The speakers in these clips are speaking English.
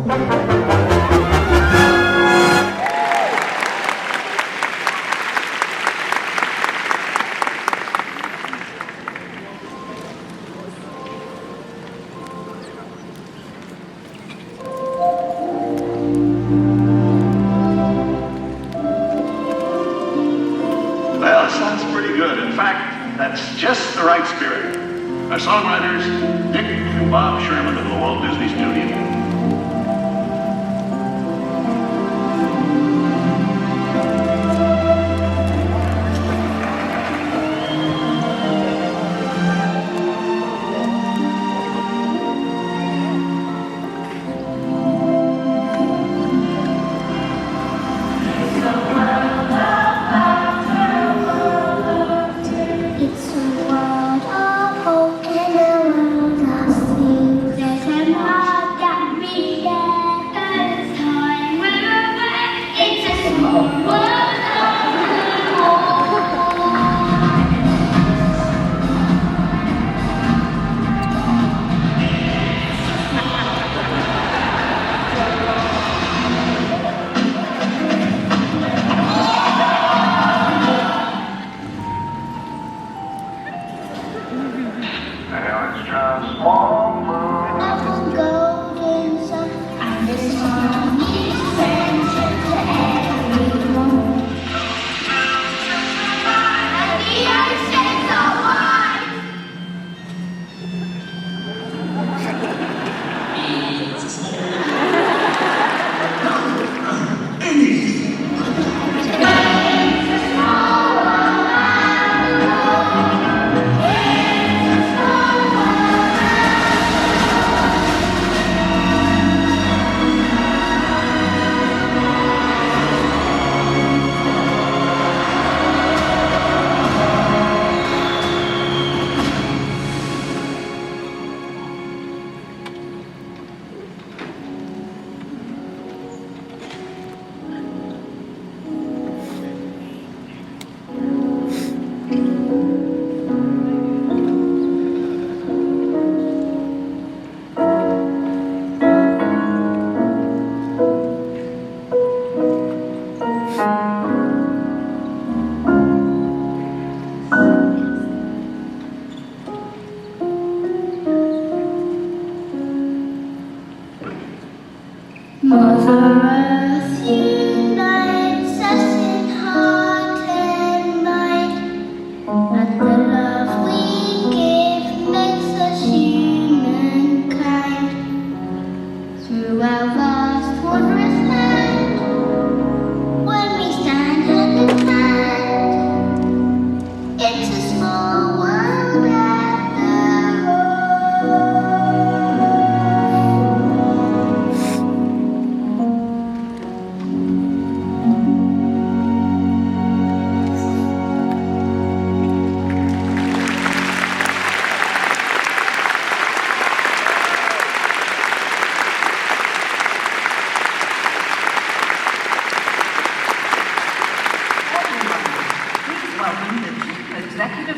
Well, sounds pretty good. In fact, that's just the right spirit. Our songwriters, Dick and Bob Sherman of the Walt Disney Studio.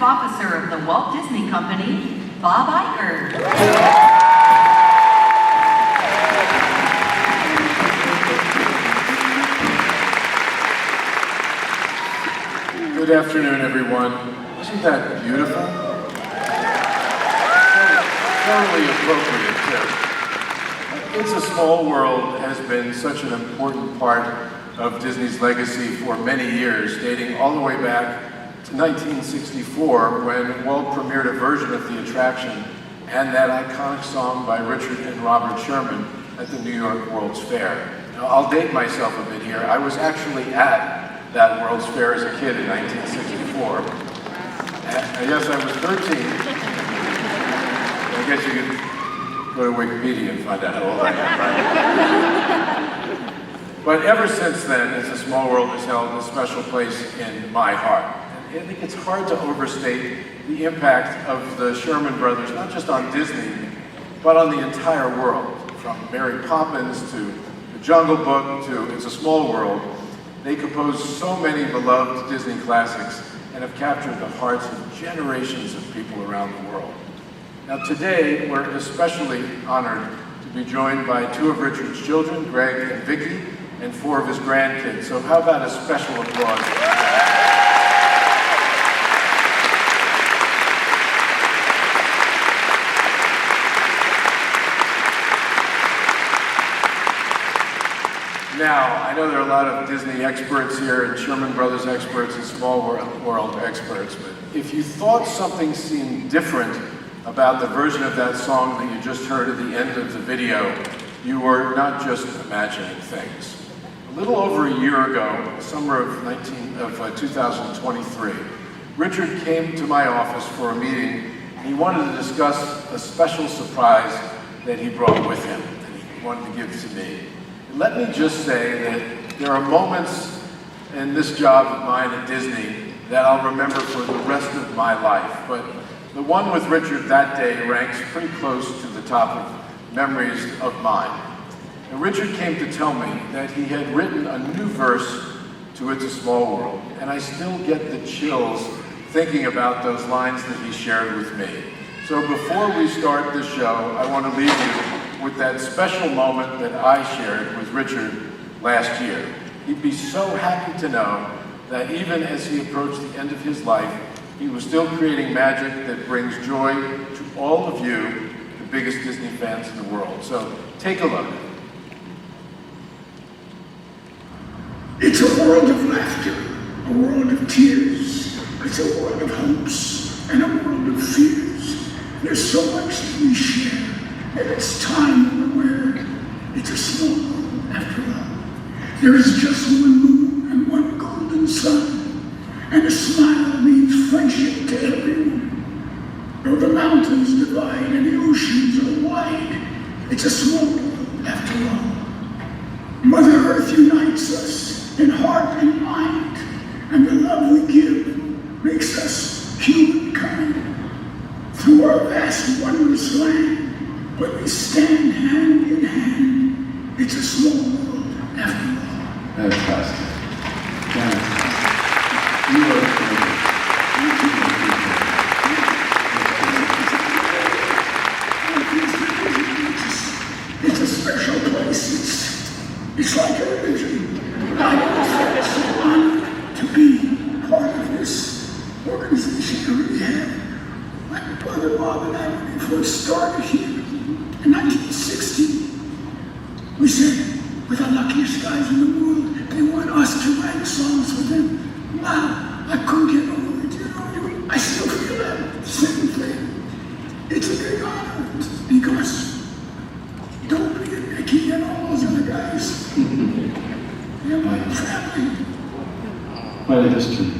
Officer of the Walt Disney Company, Bob Iger. Good afternoon, everyone. Isn't that beautiful? Totally appropriate, too. It's a Small World has been such an important part of Disney's legacy for many years, dating all the way back to 1964, when Walt premiered a version of the attraction and that iconic song by Richard and Robert Sherman at the New York World's Fair. Now, I'll date myself a bit here. I was actually at that World's Fair as a kid in 1964. And yes, I was 13. I guess you could go to Wikipedia and find out how old I am, right? But ever since then, It's a Small World has held a special place in my heart. I think it's hard to overstate the impact of the Sherman brothers, not just on Disney, but on the entire world. From Mary Poppins to The Jungle Book to It's a Small World, they composed so many beloved Disney classics and have captured the hearts of generations of people around the world. Now today, we're especially honored to be joined by 2 of Richard's children, Greg and Vicky, and 4 of his grandkids. So how about a special applause? Now, I know there are a lot of Disney experts here, and Sherman Brothers experts, and Small World experts, but if you thought something seemed different about the version of that song that you just heard at the end of the video, you were not just imagining things. A little over a year ago, summer of 2023, Richard came to my office for a meeting. He wanted to discuss a special surprise that he brought with him, that he wanted to give to me. Let me just say that there are moments in this job of mine at Disney that I'll remember for the rest of my life, but the one with Richard that day ranks pretty close to the top of memories of mine. And Richard came to tell me that he had written a new verse to It's a Small World, and I still get the chills thinking about those lines that he shared with me. So before we start the show, I want to leave you with that special moment that I shared with Richard last year. He'd be so happy to know that even as he approached the end of his life, he was still creating magic that brings joy to all of you, the biggest Disney fans in the world. So take a look. It's a world of laughter, a world of tears. It's a world of hopes and a world of fears. There's so much that we share. And it's time we're it's a small world after all. There is just one moon and one golden sun, and a smile means friendship to everyone. Though the mountains divide and the oceans are wide, it's a small world after all. Mother Earth unites us in heart and mind, and the love we give makes us humankind. Through our vast, wondrous land, when we stand hand in hand, it's a small world after all. Fantastic. Fantastic. You are It's a special place. It's like a religion. I always felt so honored to be part of this organization that we have. My brother Bob and I, when we first started here, in 1960, we said, we're the luckiest guys in the world. They want us to write songs for them. Wow, I couldn't get over it. You know, I still feel that same thing. It's a big honor because don't forget Mickey and all those other guys. They're my family. quite a history.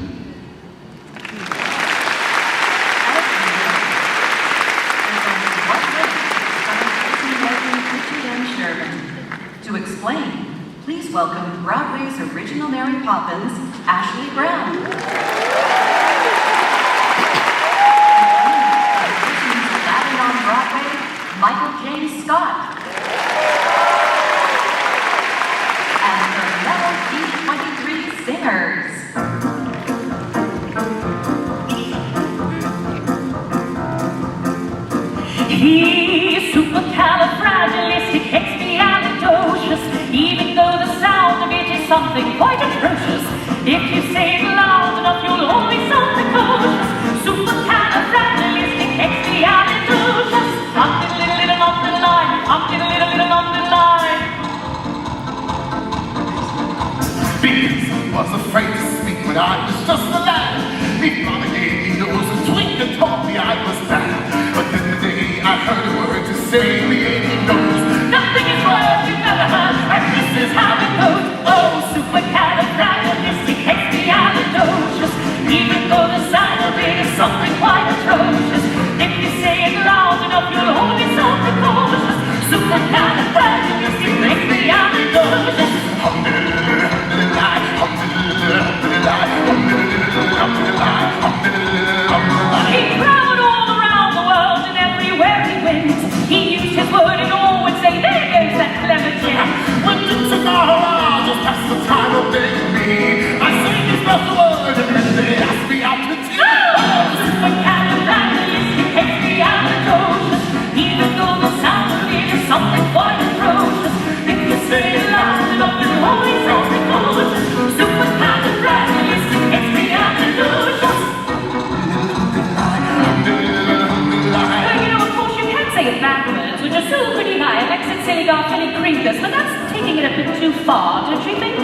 Sherman. To explain, please welcome Broadway's original Mary Poppins, Ashley Brown. Latin on Broadway, Michael James Scott. And the fellow D23 singers. He's supercalifragilisticexpialidocious, even though the sound of it is something quite atrocious. If you say it loud enough, you'll always sound precocious. Supercalifragilisticexpialidocious. I'm little on the line. I'm little on the line. Because he was afraid to speak when I was just a lad. Me father gave me nose and twink and told me I was bad. But then the day I heard a word to say me ain't he knows. Nothing is worth you've never heard, and this is how it goes. Oh, supercalifragilisticexpialidocious. Even though the sound of it is something quite atrocious. If you say it loud enough, you'll always sound precocious. Supercalifragilisticexpialidocious. always something good. Supercalifragilisticexpealadocious. Well, you know, of course, you can say it backwards, which is still pretty high. It makes it silly garfilly creepers, but that's taking it a bit too far, don't you think?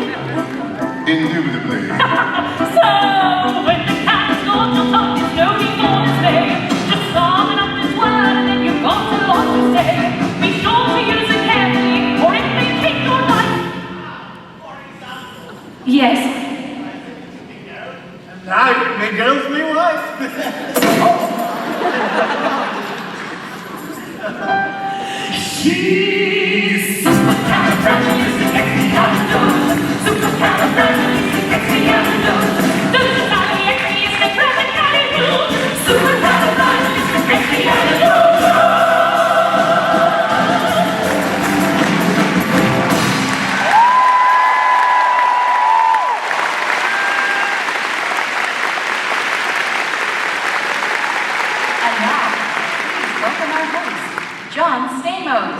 Indubitably. So, when the cat's going to talk, there's no need for display. Just sum up this word and then you've got a lot to say. Be sure to use it carefully, or it may take your life. Yes? Now, me girl's me wife. She's supercalifragilisticexpialidocious. Supercalifragilisticexpialidocious. And now, please welcome our host, John Stamos.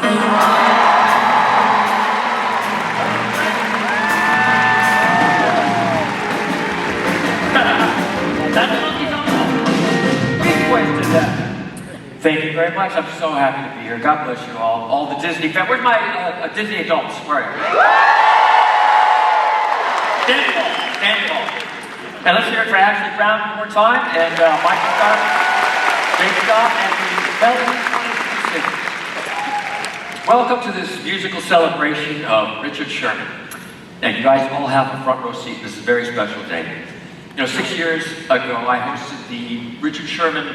Thank you very much. I'm so happy to be here. God bless you all the Disney fans. Where's my Disney adults? Where are you? Stand tall. And let's hear it for Ashley Brown one more time, and Michael Scott, Jake Scott, and the Melody. Welcome to this musical celebration of Richard Sherman. And you guys all have a front row seat. This is a very special day. You know, 6 years ago, I hosted the Sherman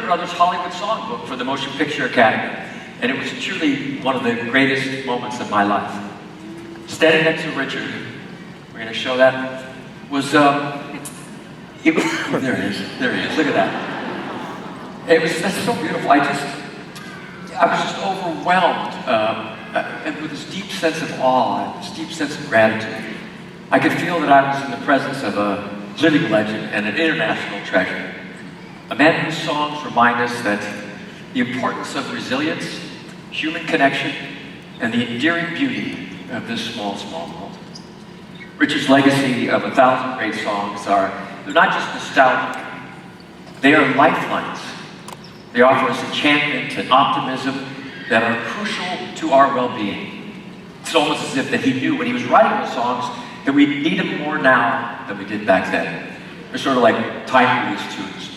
Brothers Hollywood Songbook for the Motion Picture Academy. And it was truly one of the greatest moments of my life. Standing next to Richard, we're going to show that, was, there he is, look at that. That's so beautiful. I was just overwhelmed and with this deep sense of awe, this deep sense of gratitude. I could feel that I was in the presence of a living legend and an international treasure. A man whose songs remind us that the importance of resilience, human connection, and the endearing beauty of this small, small world. Richard's legacy of 1,000 great songs they're not just nostalgic, they are lifelines. They offer us enchantment and optimism that are crucial to our well-being. It's almost as if that he knew when he was writing those songs that we need them more now than we did back then. They're sort of like time-release tunes.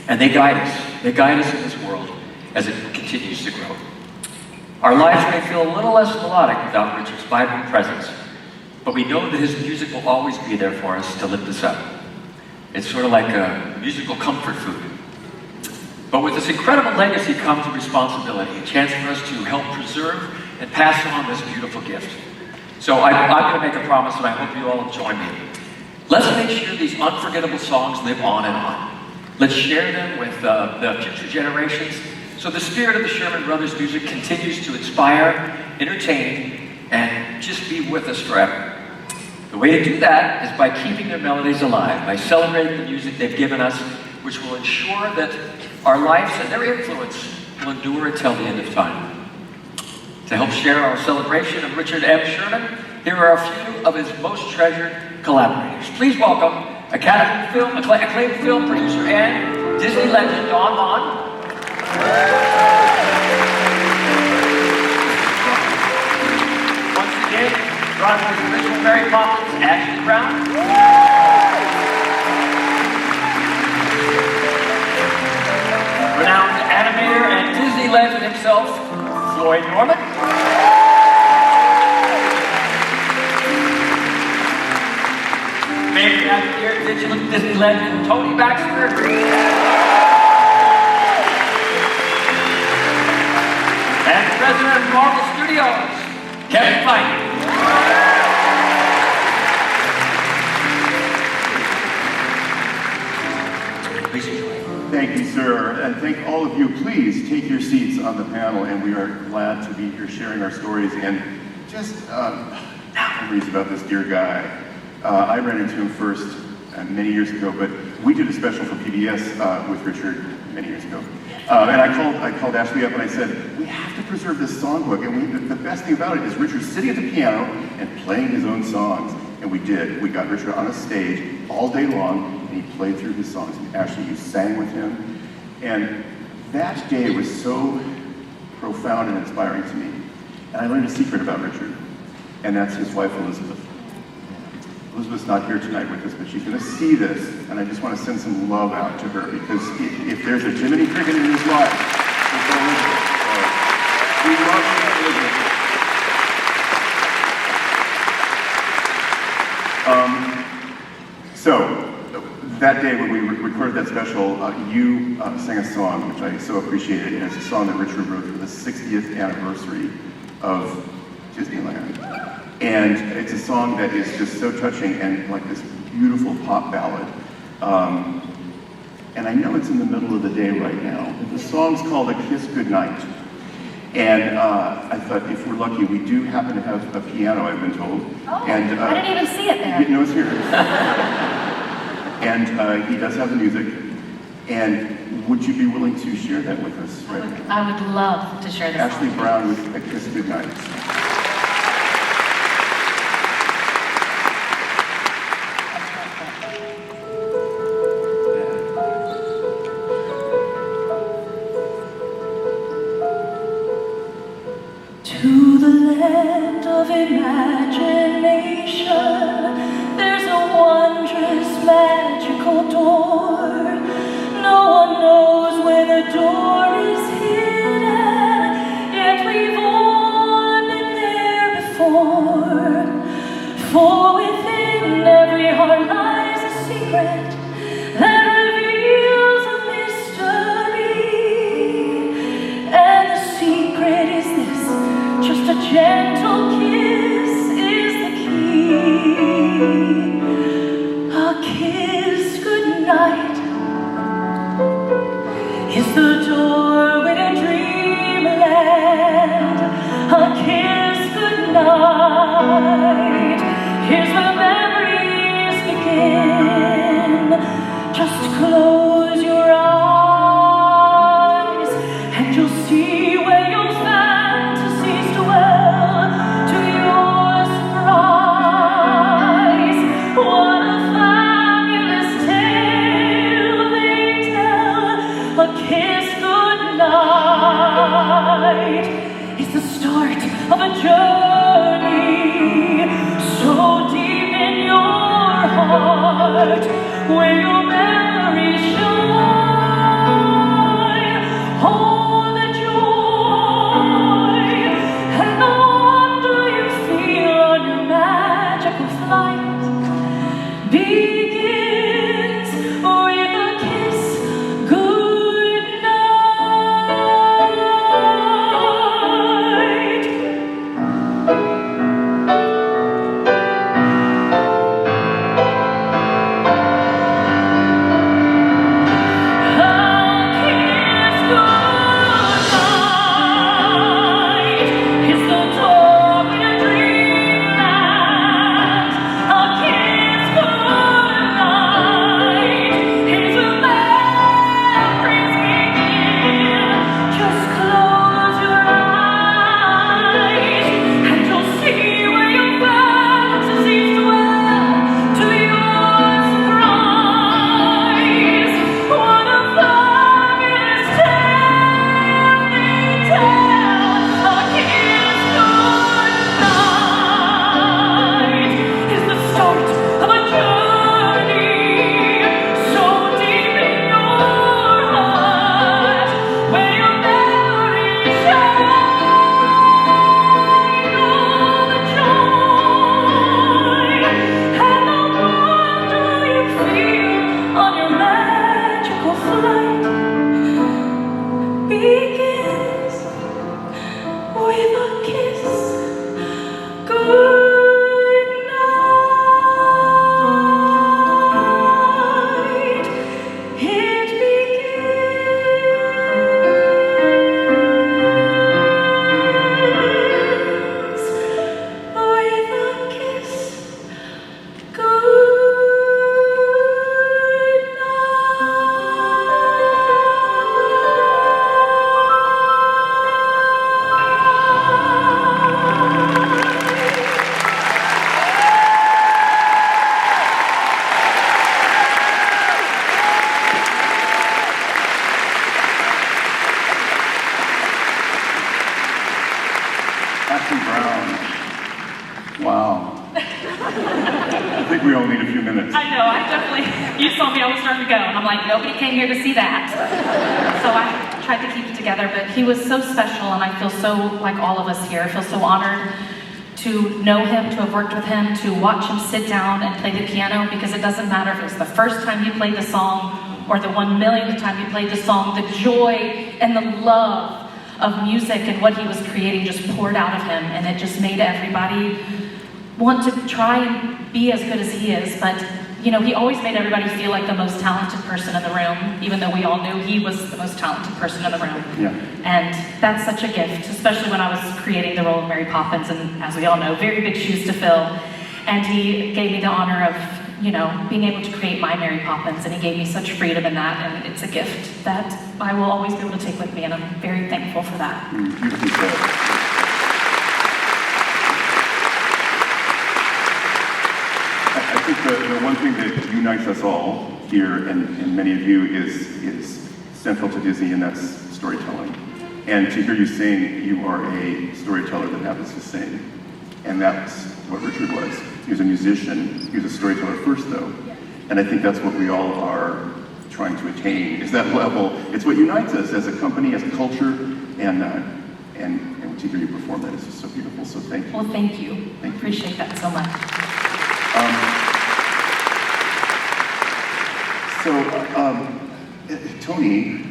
And they guide us. They guide us in this world as it continues to grow. Our lives may feel a little less melodic without Richard's vibrant presence, but we know that his music will always be there for us to lift us up. It's sort of like a musical comfort food. But with this incredible legacy comes a responsibility, a chance for us to help preserve and pass on this beautiful gift. So I'm going to make a promise, and I hope you all will join me. Let's make sure these unforgettable songs live on and on. Let's share them with the future generations so the spirit of the Sherman Brothers music continues to inspire, entertain, and just be with us forever. The way to do that is by keeping their melodies alive, by celebrating the music they've given us, which will ensure that our lives and their influence will endure until the end of time. To help share our celebration of Richard M. Sherman, here are a few of his most treasured collaborators. Please welcome acclaimed film producer and Disney legend Don Hahn. Once again, Broadway's original Mary Poppins, Ashley Brown. Renowned animator and Disney legend himself, Floyd Norman. Favorite actor, digital Disney legend, Tony Baxter. And the president of Marvel Studios, Kevin Feige. Please enjoy. Thank you, sir, and thank all of you. Please take your seats on the panel, and we are glad to be here sharing our stories and just memories about this dear guy. I ran into him first many years ago, but we did a special for PBS with Richard many years ago. And I called Ashley up and I said, we have to preserve this songbook. And the best thing about it is Richard's sitting at the piano and playing his own songs. And we did. We got Richard on a stage all day long, and he played through his songs. And Ashley, you sang with him. And that day was so profound and inspiring to me. And I learned a secret about Richard, and that's his wife, Elizabeth. Elizabeth's not here tonight with us, but she's going to see this, and I just want to send some love out to her, because if there's a Jiminy Cricket in his life, it's Elizabeth. So we love you, Elizabeth. So, that day when we recorded that special, you sang a song, which I so appreciated, and it's a song that Richard wrote for the 60th anniversary of Disneyland. And it's a song that is just so touching and like this beautiful pop ballad. And I know it's in the middle of the day right now, but the song's called Kiss Goodnight. And I thought if we're lucky, we do happen to have a piano, I've been told. Oh, and, I didn't even see it there. No, it's here. And he does have the music. And would you be willing to share that with us right now? I would love to share this. Ashley Brown with A Kiss Goodnight. To the land of imagination, there's a wondrous magical door. No one knows where the door is hidden, yet we've all been there before. For within every heart lies a secret that reveals a mystery. And the secret is this: just a gentle kiss is the key. A kiss goodnight is the doorway to dreamland. A kiss goodnight, here's where memories begin. Just close your eyes and you'll see where your fantasies dwell. To your surprise, what a fabulous tale they tell. A kiss goodnight is the start of a journey so deep in your heart, where your memories shine. Oh, the joy and the wonder you feel on your magical flight begins with a kiss goodnight. Paxton Brown. Wow. I think we all need a few minutes. I know, I definitely, you saw me, I was starting to go, and I'm like, nobody came here to see that. So I tried to keep it together, but he was so special, and I feel so, like all of us here, I feel so honored to know him, to have worked with him, to watch him sit down and play the piano, because it doesn't matter if it's the first time he played the song or the 1,000,000th time he played the song, the joy and the love of music and what he was creating just poured out of him, and it just made everybody want to try and be as good as he is. But you know, he always made everybody feel like the most talented person in the room, even though we all knew he was the most talented person in the room. Yeah. And that's such a gift, especially when I was creating the role of Mary Poppins, and as we all know, very big shoes to fill. And he gave me the honor of, you know, being able to create my Mary Poppins, and he gave me such freedom in that, and it's a gift that I will always be able to take with me, and I'm very thankful for that. Beautifully said. I think the one thing that unites us all here, and many of you, is central to Disney, and that's storytelling. And to hear you sing, you are a storyteller that happens to sing. And that's what Richard was. He was a musician. He was a storyteller first, though. And I think that's what we all are trying to attain, is that level. It's what unites us as a company, as a culture, and to hear you perform that is just so beautiful. So thank you. Well, thank you. Thank you. Appreciate that so much. Tony,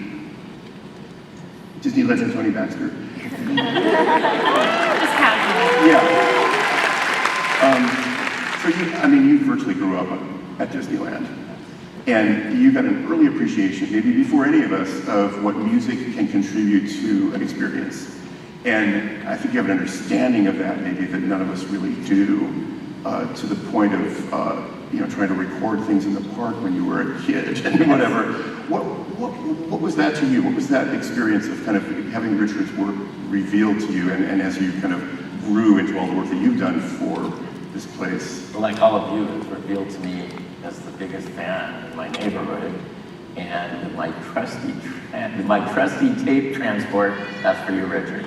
Disney legend Tony Baxter. Just casual. Yeah. So you virtually grew up at Disneyland. And you got an early appreciation, maybe before any of us, of what music can contribute to an experience. And I think you have an understanding of that, maybe, that none of us really do, to the point of trying to record things in the park when you were a kid and whatever. What was that to you? What was that experience of kind of having Richard's work revealed to you, and as you kind of grew into all the work that you've done for this place? Well, like all of you, it's revealed to me as the biggest fan in my neighborhood, and my trusty tape transport. That's for you, Richard.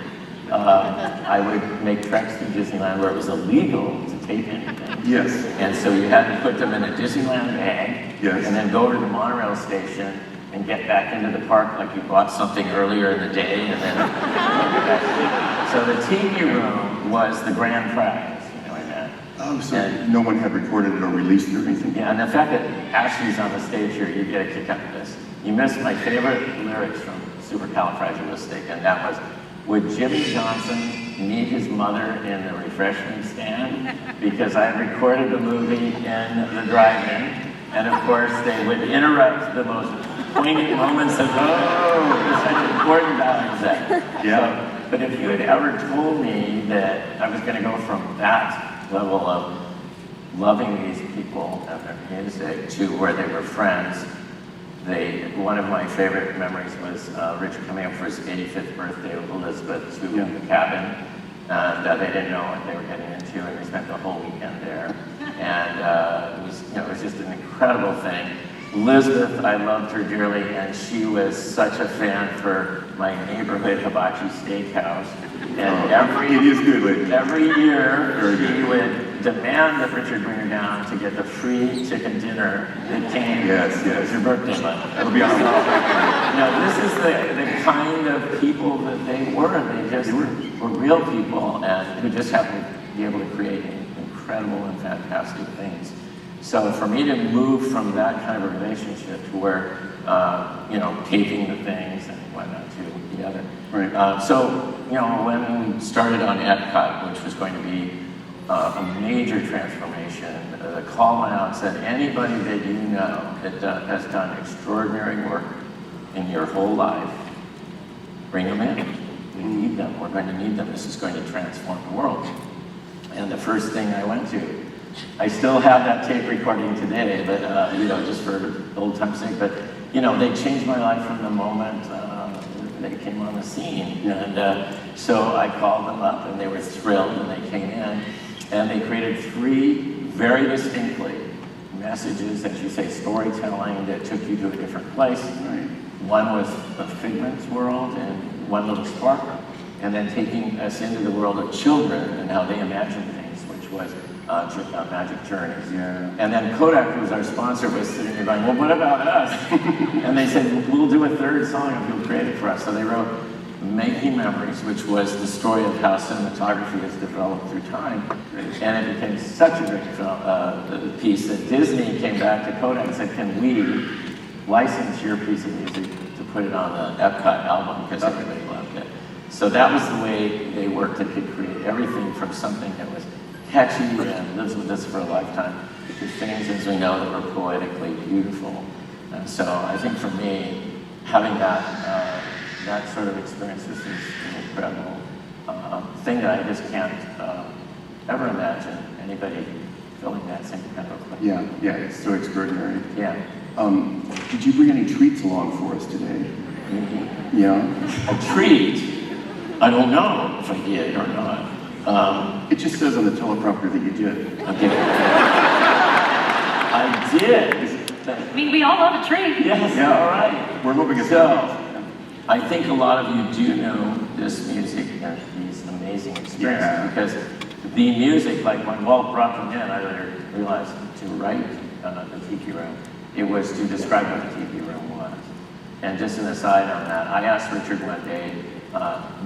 I would make treks to Disneyland where it was illegal to tape anything. Yes. And so you had to put them in a Disneyland bag, yes, and then go to the monorail station and get back into the park like you bought something earlier in the day, and then so the TV room was the grand prize, and that. Oh, so no one had recorded it or released it or anything? Yeah, and the fact that Ashley's on the stage here, you get a kick out of this. You missed my favorite lyrics from Supercalifragilistic, and that was, would Jimmy Johnson meet his mother in the refreshment stand? Because I recorded the movie in the drive-in, and of course they would interrupt the most poignant moments of, such important values that. Yeah. So, but if you had ever told me that I was going to go from that level of loving these people and their music to where they were friends, one of my favorite memories was Richard coming up for his 85th birthday with Elizabeth to the cabin, and they didn't know what they were getting into, and they spent the whole weekend there. And it was just an incredible thing. Elizabeth, I loved her dearly, and she was such a fan for my neighborhood hibachi steakhouse. And every year, she would demand that Richard bring her down to get the free chicken dinner that came with your birthday month. That'll be awesome. This is the kind of people that they were. They just were real people, and who just happened to be able to create incredible and fantastic things. So for me to move from that kind of a relationship to where, taping the things and whatnot to the other. Right. So when we started on Epcot, which was going to be a major transformation, the call went out and said, anybody that you know that has done extraordinary work in your whole life, bring them in. We need them. We're going to need them. This is going to transform the world. And the first thing I went to, I still have that tape recording today, but just for old time's sake. But they changed my life from the moment they came on the scene. And so I called them up, and they were thrilled, and they came in, and they created 3 very distinctly messages, as you say, storytelling that took you to a different place. Right. One was the Figment's world, and one little sparkle. and then taking us into the world of children and how they imagine things, which was Magic Journeys. Yeah. And then Kodak, who was our sponsor, was sitting there going, well, what about us? And they said, we'll do a third song if you'll create it for us. So they wrote Making Memories, which was the story of how cinematography has developed through time. And it became such a great piece that Disney came back to Kodak and said, can we license your piece of music to put it on the Epcot album, because everybody loved it. So that was the way they worked. They could create everything from something that was catchy and lives with us for a lifetime to things, as we know, that were poetically beautiful. And so I think for me, having that sort of experience is an incredible thing that I just can't ever imagine anybody feeling that same kind of place. Yeah, it's so extraordinary. Yeah. Did you bring any treats along for us today? Mm-hmm. Yeah? A treat? I don't know if I did or not. It just says on the teleprompter that you did. I did. I mean, we all love a treat. Yes, Yeah. all right. We're hoping it's So, I think a lot of you do know this music and these amazing experiences because the music, like when Walt brought them in, I later realized to write the Tiki Room, it was to describe what the Tiki Room was. And just an aside on that, I asked Richard one day,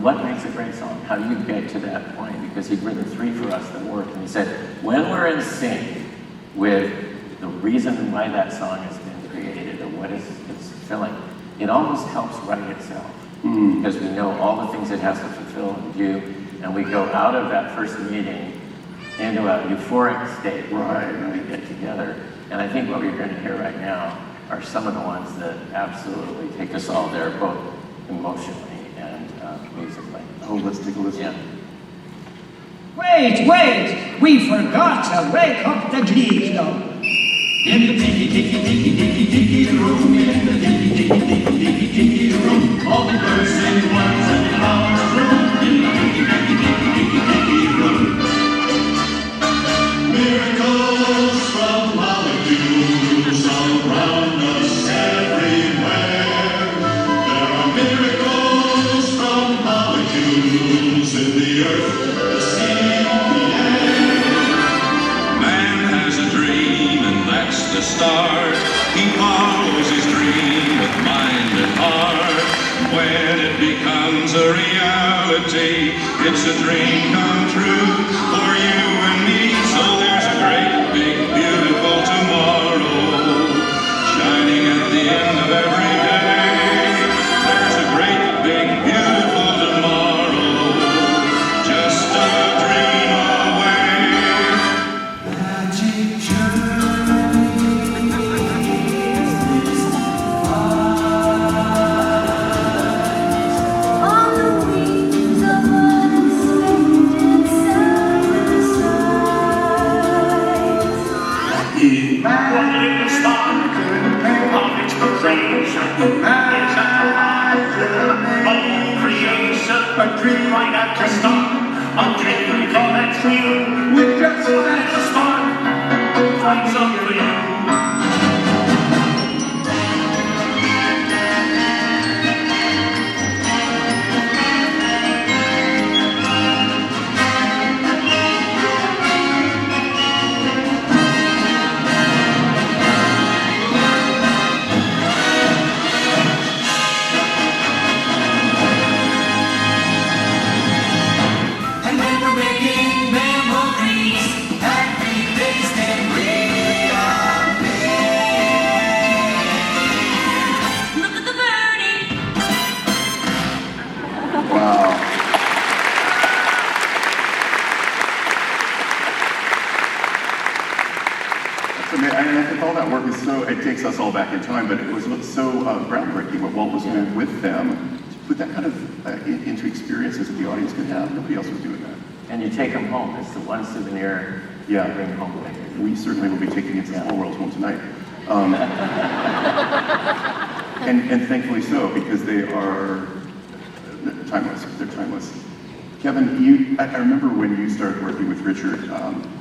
what makes a great song? How do you get to that point? Because he'd written 3 for us that worked, and he said, when we're in sync with the reason why that song has been created or what it's fulfilling, it almost helps write itself. Because we know all the things it has to fulfill and do, and we go out of that first meeting into a euphoric state where we get together. And I think what we're going to hear right now are some of the ones that absolutely take us all there, both emotionally and musically. Oh, let's take a listen. Yeah. Wait! We forgot to wake up the Glee Club. In the tiki room, in the tiki room, all the birds sing ones and the flowers bloom. In the tiki room. Miracles from molecules surround us everywhere. There are miracles from molecules in the earth, the sea, the air. Man has a dream, and that's the start. He follows his dream with mind and heart. When it becomes a reality, it's a dream come true for you and me. So there's a great, big, beautiful tomorrow shining at the end of every day. There's a great, big, beautiful tomorrow, just a dream away. Magic On the wings of unexpected skies. One little spark of inspiration is a creation, right at the start. A dream that's new, with just a little spark, lights up for you. And when we're making memories, happy days can reappear. Look at the birdie. Wow. That's amazing. I think all that work is so, it takes us all back in time, but it was so groundbreaking what Walt was doing with them to put that kind of into experiences that the audience could have. Nobody else was doing that. And you take them home. It's the one souvenir you bring home with you. We certainly will be taking it to the whole world's home tonight. And thankfully so, because they are timeless. They're timeless. Kevin, I remember when you started working with Richard,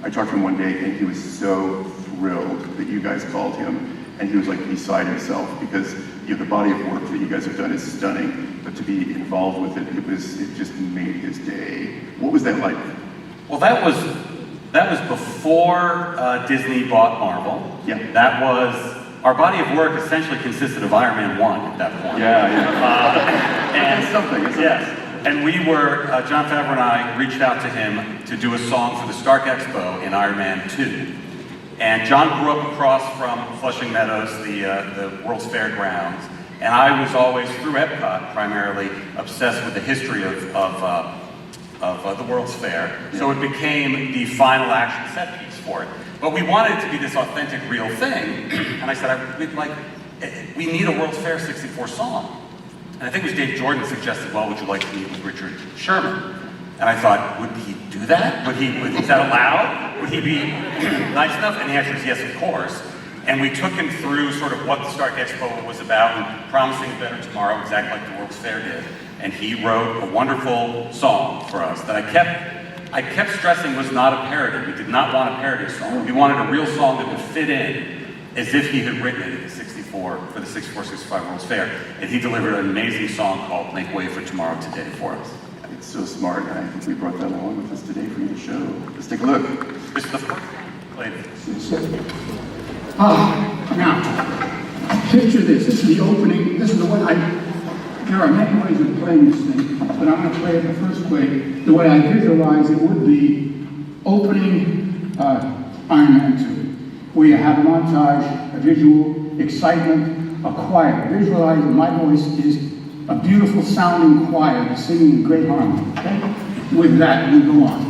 I talked to him one day and he was so thrilled that you guys called him. and he was like beside himself because the body of work that you guys have done is stunning, but to be involved with it, it just made his day. What was that like? Well, that was before Disney bought Marvel. Yeah. That was, our body of work essentially consisted of Iron Man 1 at that point. Yeah. And It's something. Yes. And we were, Jon Favreau and I reached out to him to do a song for the Stark Expo in Iron Man 2. And John grew up across from Flushing Meadows, the World's Fairgrounds, and I was always, through Epcot primarily, obsessed with the history of the World's Fair. So it became the final action set piece for it. But we wanted it to be this authentic, real thing, and I said, we need a World's Fair 64 song. And I think it was Dave Jordan suggested, well, would you like to meet with Richard Sherman? And I thought, would he do that? Is that allowed? Would he be nice enough? And the answer is yes, of course. And we took him through sort of what the Stark Expo was about and Promising a Better Tomorrow, exactly like the World's Fair did. And he wrote a wonderful song for us that I kept stressing was not a parody. We did not want a parody song. We wanted a real song that would fit in as if he had written it in the 64-65 World's Fair. And he delivered an amazing song called Make Way for Tomorrow Today for us. It's so smart, and I think we brought that along with us today for you to show. Let's take a look. This is the first play. Now, picture this. This is the opening. This is the one there are many ways of playing this thing, but I'm going to play it the first way. The way I visualize it would be opening Iron Man 2, where you have a montage, a visual, excitement, a choir. Visualize my voice is a beautiful sounding choir that's singing in great harmony. Okay? With that, we go on.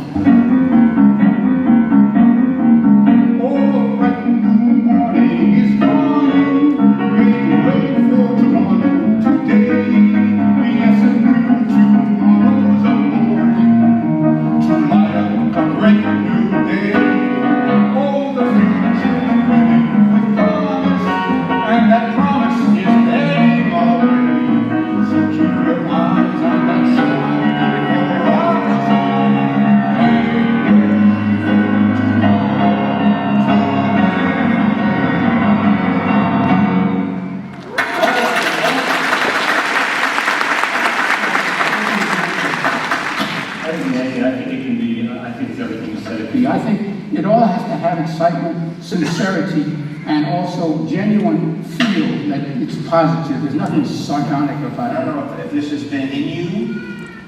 Oh, bright new morning is coming. We can wait for tomorrow today. Yes, and tomorrow's a morning. Tomorrow, a great new day. Oh, the future's brimming with promise, and that promise is there already. So keep your eyes on that shining horizon. I think it all has to have excitement, sincerity, and also genuine feel that it's positive. There's nothing sardonic about it. I don't know if this has been in you,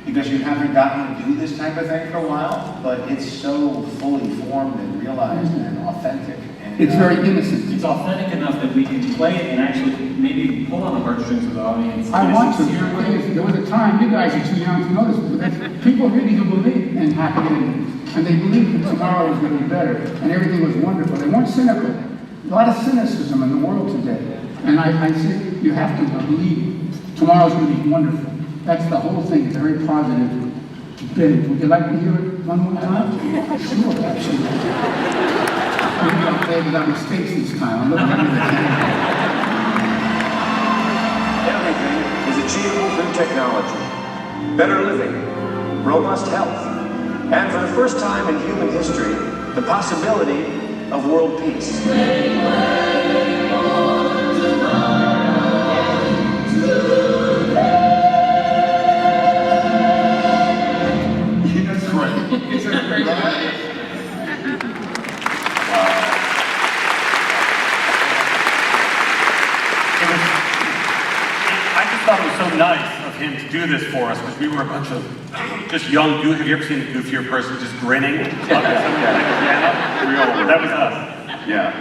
because you haven't gotten to do this type of thing for a while, but it's so fully formed and realized and authentic. And, it's very innocent. It's authentic enough that we can play it and actually maybe pull on the heartstrings of the audience. I want to. There was a time, you guys are too young to know this, but people really do believe in happy endings. And they believed that tomorrow was going to be better, and everything was wonderful. They weren't cynical. A lot of cynicism in the world today. And I say, you have to believe tomorrow's going to be wonderful. That's the whole thing. It's a very positive bit. Would you like to hear it one more time? Sure, absolutely. Maybe I'll play without mistakes this time. I'm looking at Everything is achievable through technology. Better living, robust health, and for the first time in human history, the possibility of world peace. That's right. It's a great idea. I just thought it was so nice of him to do this for us, because we were a bunch of just young goofy. Have you ever seen a goofier person just grinning? That was us. Yeah,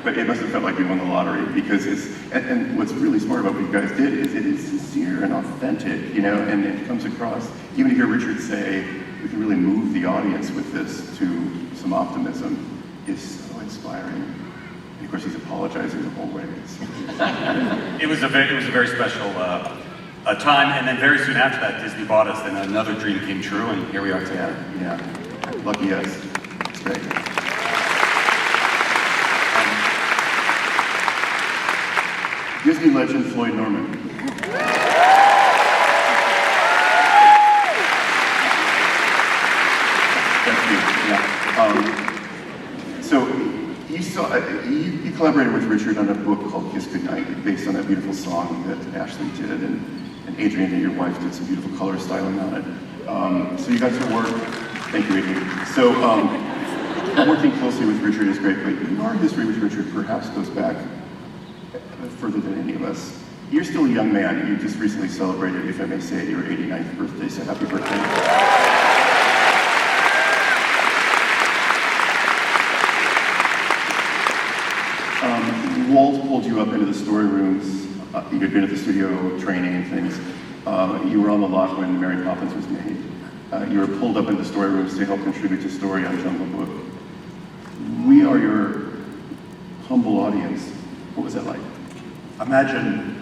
but it must have felt like we won the lottery, because and what's really smart about what you guys did is it is sincere and authentic, and it comes across. Even to hear Richard say, we can really move the audience with this to some optimism is so inspiring. And of course, he's apologizing the whole way. It was a very special time, and then very soon after that, Disney bought us, and another dream came true, and here we are today. Yeah. Lucky us. It's great. Disney legend Floyd Norman. Thank you. Yeah. So you collaborated with Richard on a book called Kiss Goodnight, based on that beautiful song that Ashley did, and Adriana, your wife, did some beautiful color styling on it. So you got to work. Thank you, Adriana. So working closely with Richard is great, but your history with Richard perhaps goes back further than any of us. You're still a young man. You just recently celebrated, if I may say, your 89th birthday, so happy birthday. Walt pulled you up into the story rooms. You had been at the studio training and things. You were on the lot when Mary Poppins was made. You were pulled up into the story rooms to help contribute to story on Jungle Book. We are your humble audience. What was that like? Imagine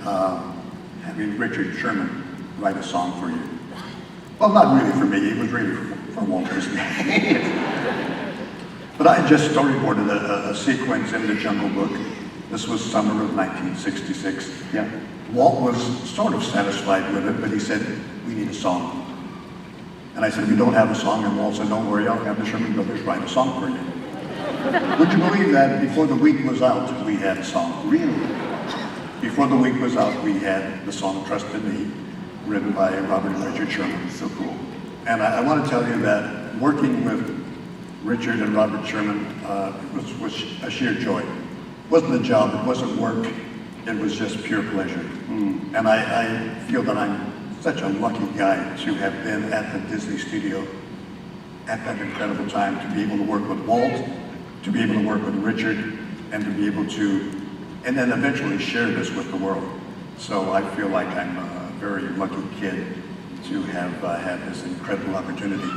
having Richard Sherman write a song for you. Well, not really for me, it was really for Walt Disney. But I just storyboarded a sequence in the Jungle Book. This was summer of 1966. Yeah. Walt was sort of satisfied with it, but he said, we need a song. And I said, we don't have a song, and Walt said, don't worry, I'll have the Sherman Brothers write a song for you. Would you believe that before the week was out, we had a song? Really? Before the week was out, we had the song Trust in Me, written by Robert and Richard Sherman. So cool. And I want to tell you that working with Richard and Robert Sherman was a sheer joy. It wasn't a job, it wasn't work, it was just pure pleasure. And I feel that I'm such a lucky guy to have been at the Disney studio at that incredible time, to be able to work with Walt, to be able to work with Richard, and to be able to, and then eventually share this with the world. So I feel like I'm a very lucky kid to have had this incredible opportunity.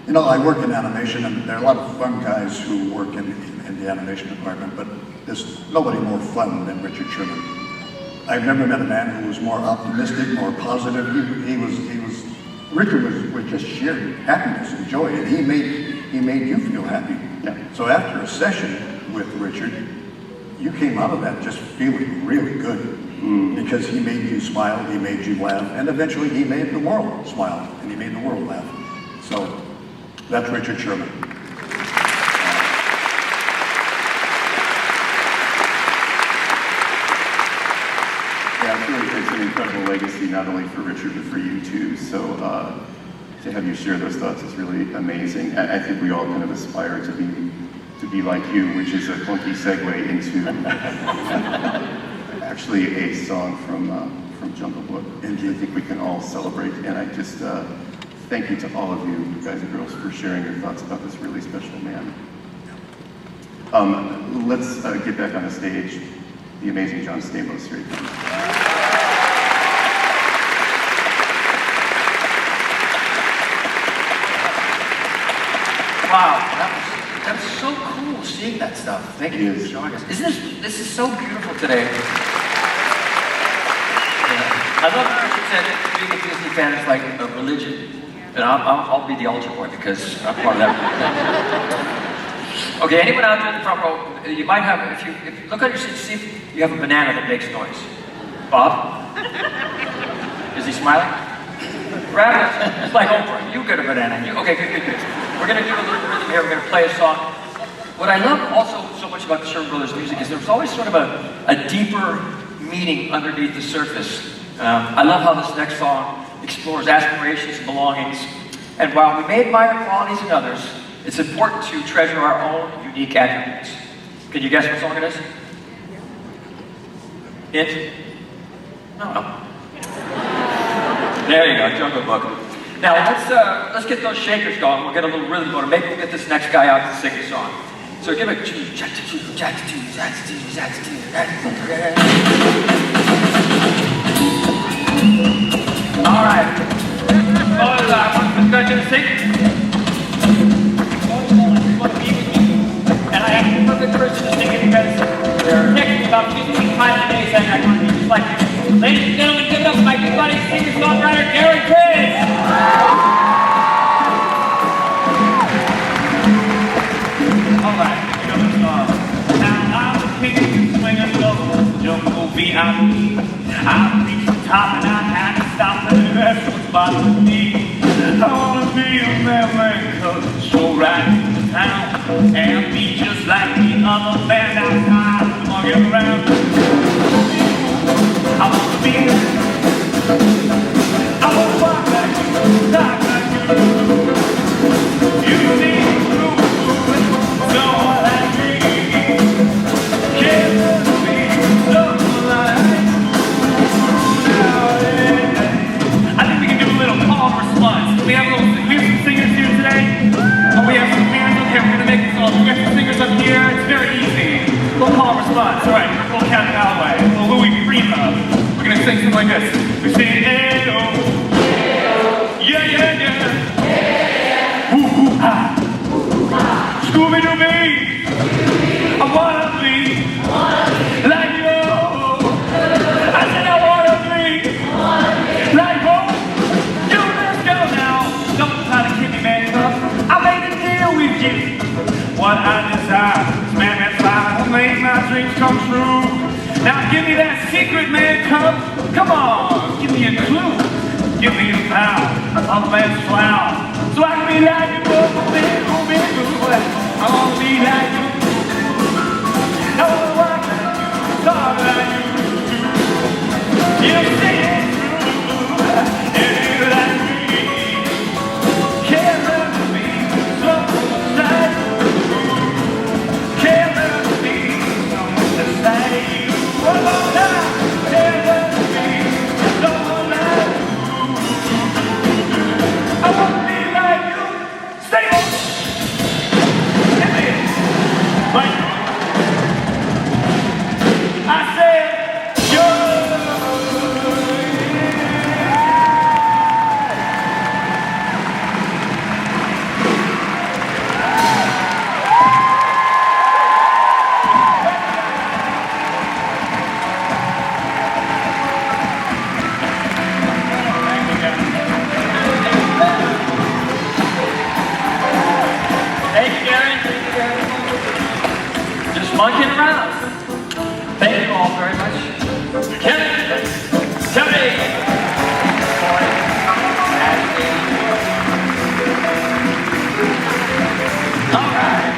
You know, I work in animation, and there are a lot of fun guys who work in the animation department, but there's nobody more fun than Richard Sherman. I've never met a man who was more optimistic, more positive. Richard was just sheer happiness and joy, and he made you feel happy. Yeah. So after a session with Richard, you came out of that just feeling really good, because he made you smile, he made you laugh, and eventually he made the world smile, and he made the world laugh. So that's Richard Sherman. It's an incredible legacy, not only for Richard, but for you too. So to have you share those thoughts is really amazing. I think we all kind of aspire to be like you, which is a clunky segue into actually a song from Jungle Book. And I think we can all celebrate. And I just thank you to all of you guys and girls for sharing your thoughts about this really special man. Let's get back on the stage. The amazing John Stamos, here he comes. Wow, that's so cool seeing that stuff. Thank you for showing us. This is so beautiful today. Yeah. I love how you said being a Disney fan is like a religion, and I'll be the altar boy because I'm part of that. Okay, anyone out there in the front row, you might have, if you look on your seat, see if you have a banana that makes noise. Bob? Is he smiling? Grab it. It's like Oprah. You get a banana. Okay, good. We're going to do a little rhythm here. We're going to play a song. What I love also so much about the Sherman Brothers music is there's always sort of a deeper meaning underneath the surface. I love how this next song explores aspirations and belongings. And while we may admire qualities in others, it's important to treasure our own unique attributes. Can you guess what song it is? Hint? No. There you go, Jungle Book. Now let's get those shakers going. We'll get a little rhythm going. Maybe we'll get this next guy out to sing a song. So give it. All right. I want this guy to sing. And I have the perfect person to sing it because they're next about 15 pilot days and I want to be just like you. Ladies and gentlemen, give it up for my good buddy, singer-songwriter, Gary Chris! Alright, here we go, this song. Now I'm the king, swinging low, jungle VIP. I reached the top and I had to stop and the rest was bothering me. I wanna be a man, cause it's so right. town and be just like the other band outside. Come on, get around. I want to be I want to walk like you, talk like you. You see through someone like me. Can't be someone like me. I think we can do a little call and response. We have some singers here today. We have some fans up here. We're gonna make this all. We got some singers up here. It's very easy. We'll call and response. All right, we'll count it our way. Well, who we Prima. We're gonna sing something like this. We sing, hey-oh. Yeah, yeah, yeah. Ooh, ooh, ah. Scooby-Doo-Bee. I wanna be like you. I said I wanna be like you. You let's go now. Don't try to keep me man up. I made a deal with you. What I desire is man that fire will make my dreams come true. Now give me that secret man cup. Come on, give me a clue. Give me a power of man's flower. So I can be like you, oh, baby. I wanna be like you. I wanna walk like you, talk like you. You say it true, if you like me. Can't run with me, someone like you. Can't run with me, someone just like you. One more time, can't run with me, someone like you. I wanna be like you, Stamos. Hit me, like you. I said, you're. Just monkeying around. Thank you all very much. Kevin, Tony, Floyd, Ashley. All right.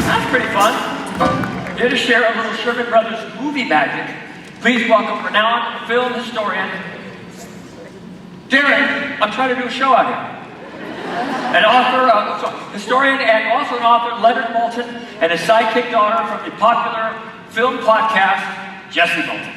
That's pretty fun. Here to share a little Sherman Brothers movie magic, please welcome renowned film historian, Darren. I'm trying to do a show out here. An author, historian, and also an author, Leonard Maltin, and his sidekick daughter from the popular film podcast, Jessie Maltin.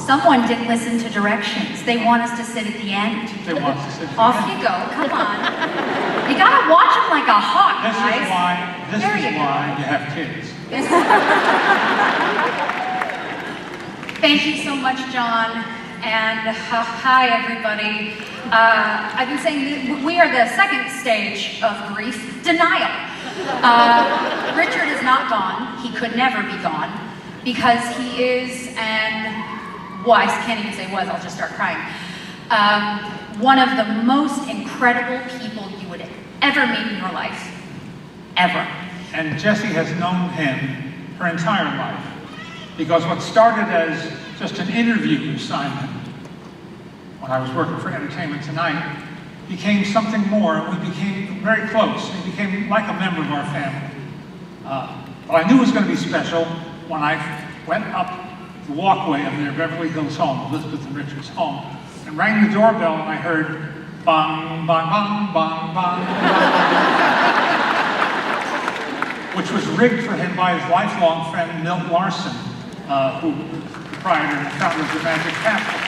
Someone didn't listen to directions. They want us to sit at the end. They want us to sit at the Off end. you go, come on. You gotta watch them like a hawk, This guys. is why you have kids. Thank you so much, John. And hi, everybody. I've been saying that we are the second stage of grief, denial. Richard is not gone. He could never be gone because he is I can't even say was, I'll just start crying. One of the most incredible people you would ever meet in your life. Ever. And Jessie has known him her entire life. Because what started as just an interview assignment when I was working for Entertainment Tonight became something more, and we became very close. He became like a member of our family. But I knew it was going to be special when I went up the walkway of their Beverly Hills home, Elizabeth and Richard's home, and rang the doorbell, and I heard bang, bang, bang, bang, bang, which was rigged for him by his lifelong friend Milt Larson, who proprietor and founder of the Magic Capital.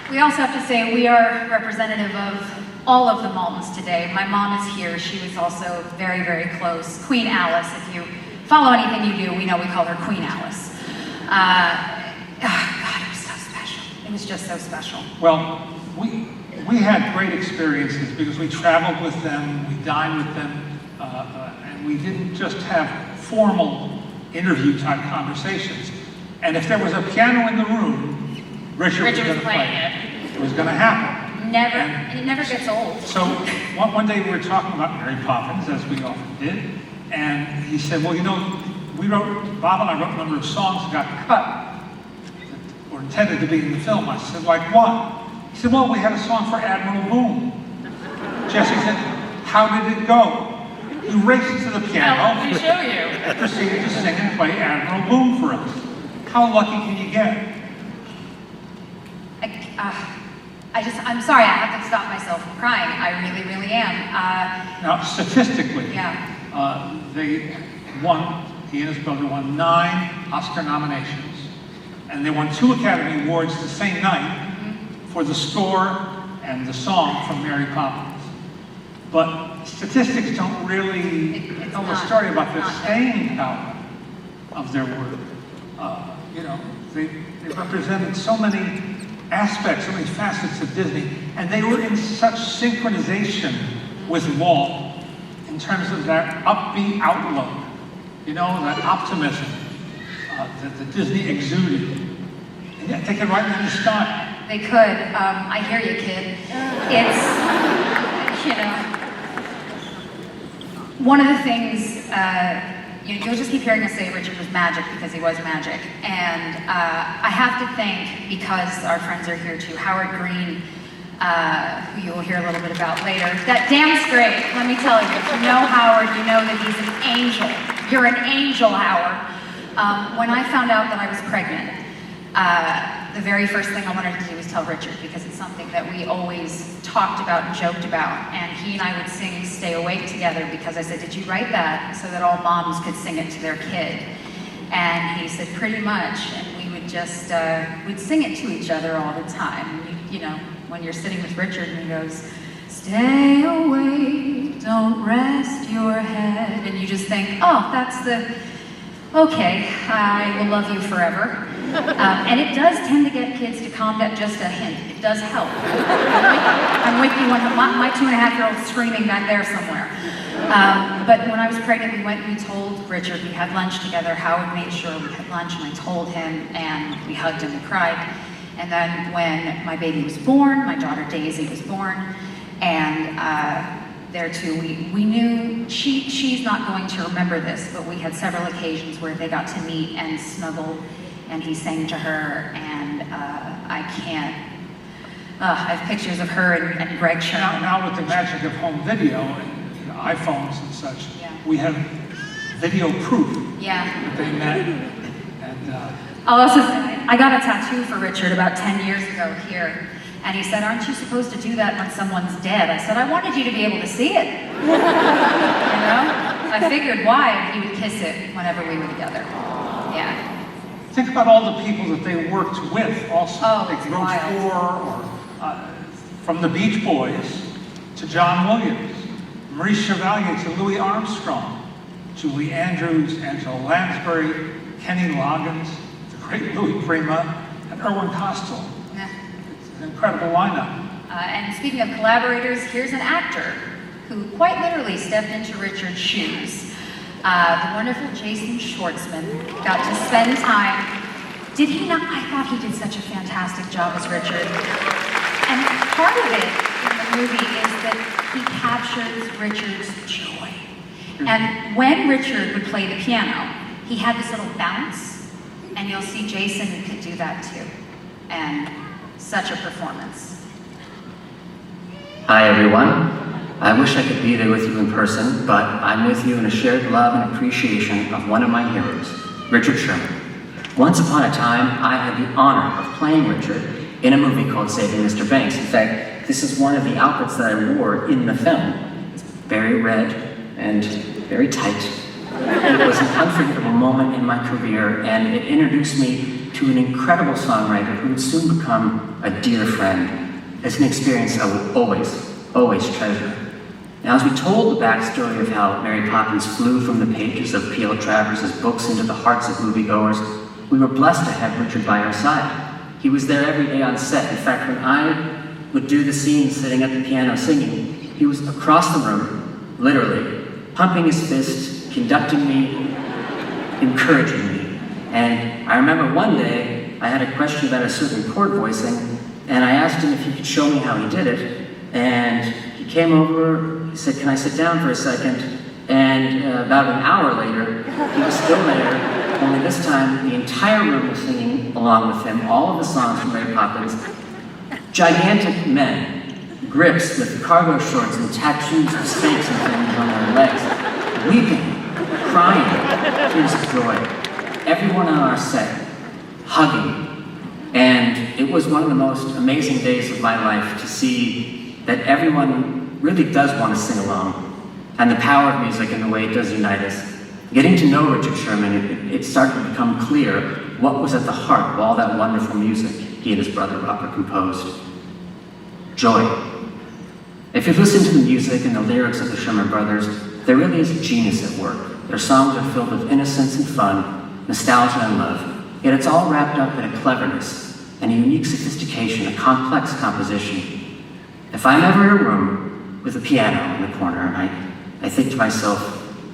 We also have to say we are representative of all of the Maltins today. My mom is here. She was also very, very close. Queen Alice, if you follow anything you do, we know we call her Queen Alice. God, it was so special. It was just so special. Well, we had great experiences because we traveled with them, we dined with them, and we didn't just have formal interview-type conversations. And if there was a piano in the room, Richard was going to play it. It was going to happen. And it never gets old. So one day we were talking about Mary Poppins, as we often did, and he said, well, you know, Bob and I wrote a number of songs that got cut, that were intended to be in the film. I said, like what? He said, well, we had a song for Admiral Boone. Jessie said, how did it go? He raced to the piano Let me show you. and proceeded to sing and play Admiral Boone for us. How lucky can you get? I'm sorry, I have to stop myself from crying. I really, really am. Now, statistically, Yeah. he and his brother won 9 Oscar nominations. And they won 2 Academy Awards the same night for the score and the song from Mary Poppins. But statistics don't really tell the story about the staying power of their work. You know, they represented so many aspects, so many facets of Disney, and they were in such synchronization with Walt in terms of that upbeat outlook, you know, that optimism that the Disney exuded. And yet they could write in the style. They could. I hear you, kid. It's, you know, one of the things, you'll just keep hearing us say Richard was magic because he was magic. And I have to thank, because our friends are here too, Howard Green, who you'll hear a little bit about later. That dam's great, let me tell you. If you know Howard, you know that he's an angel. You're an angel, Howard. When I found out that I was pregnant, the very first thing I wanted to do was tell Richard, because it's something that we always talked about and joked about. And he and I would sing Stay Awake together, because I said, did you write that so that all moms could sing it to their kid? And he said, pretty much. And we would just, we'd sing it to each other all the time. You know, when you're sitting with Richard and he goes, stay awake, don't rest your head. And you just think, oh, that's the, okay, I will love you forever. And it does tend to get kids to calm down, just a hint. It does help. I'm with you when my 2.5-year-old's screaming back there somewhere. But when I was pregnant, we went and we told Richard, we had lunch together. Howard made sure we had lunch, and I told him, and we hugged and we cried. And then when my baby was born, my daughter Daisy was born, and there too, we knew she's not going to remember this, but we had several occasions where they got to meet and snuggle, and he sang to her, and I have pictures of her and Greg Sherman. Now with the magic of home video and iPhones and such, we have video proof that they met. And I'll also say, I got a tattoo for Richard about 10 years ago here. And he said, aren't you supposed to do that when someone's dead? I said, I wanted you to be able to see it. You know? I figured why he would kiss it whenever we were together. Yeah. think about all the people that they worked with also. They wrote for, or from the Beach Boys to John Williams, Maurice Chevalier to Louis Armstrong, Julie Andrews, Angela Lansbury, Kenny Loggins, the great Louis Prima, and Irwin Kostal. Yeah. It's an incredible lineup. And speaking of collaborators, here's an actor who quite literally stepped into Richard's shoes. The wonderful Jason Schwartzman got to spend time. Did he not? I thought he did such a fantastic job as Richard. And part of it in the movie is that he captures Richard's joy. And when Richard would play the piano, he had this little bounce, and you'll see Jason could do that too. And such a performance. Hi everyone. I wish I could be there with you in person, but I'm with you in a shared love and appreciation of one of my heroes, Richard Sherman. Once upon a time, I had the honor of playing Richard in a movie called Saving Mr. Banks. In fact, this is one of the outfits that I wore in the film. It's very red and very tight. It was an unforgettable moment in my career, and it introduced me to an incredible songwriter who would soon become a dear friend. It's an experience I will always treasure. Now, as we told the backstory of how Mary Poppins flew from the pages of P.L. Travers' books into the hearts of moviegoers, we were blessed to have Richard by our side. He was there every day on set. In fact, when I would do the scene sitting at the piano singing, he was across the room, literally, pumping his fist, conducting me, encouraging me. And I remember one day, I had a question about a certain chord voicing, And I asked him if he could show me how he did it. And he came over, he said, "Can I sit down for a second?" And about an hour later, he was still there, only this time the entire room was singing along with him, all of the songs from Mary Poppins. Gigantic men, grips with cargo shorts and tattoos of snakes and things on their legs, weeping, crying, tears of joy. Everyone on our set, hugging. And it was one of the most amazing days of my life to see that everyone really does want to sing along, and the power of music and the way it does unite us. Getting to know Richard Sherman, it started to become clear what was at the heart of all that wonderful music he and his brother Robert composed. Joy. If you listen to the music and the lyrics of the Sherman Brothers, there really is a genius at work. Their songs are filled with innocence and fun, nostalgia and love, yet it's all wrapped up in a cleverness and a unique sophistication, a complex composition. If I'm ever in a room with a piano in the corner, I think to myself,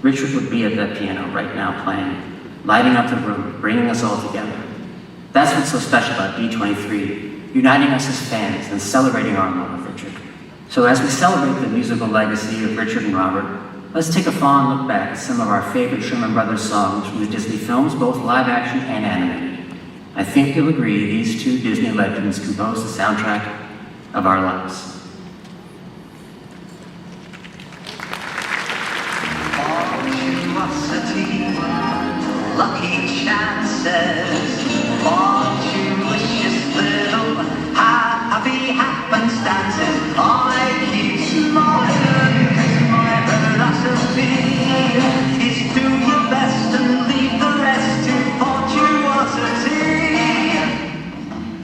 Richard would be at that piano right now playing, lighting up the room, bringing us all together. That's what's so special about D23, uniting us as fans and celebrating our love of Richard. So as we celebrate the musical legacy of Richard and Robert, let's take a fond look back at some of our favorite Sherman Brothers songs from the Disney films, both live action and animated. I think you'll agree these two Disney legends composed the soundtrack of our lives. Fortuosity, lucky chances, fortuitous little happy happenstances. I keep smiling 'cause my philosophy is do your best and leave the rest to fortuosity.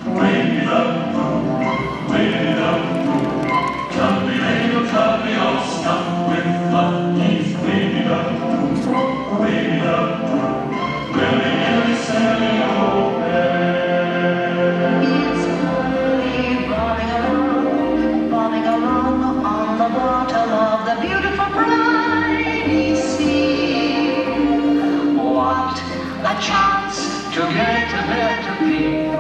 Wake it up, tell me I'll stop with luckies. Wake it up, willy-nilly sailing away. It's only bobbing along on the bottom of the beautiful briny sea. What a chance to get a better view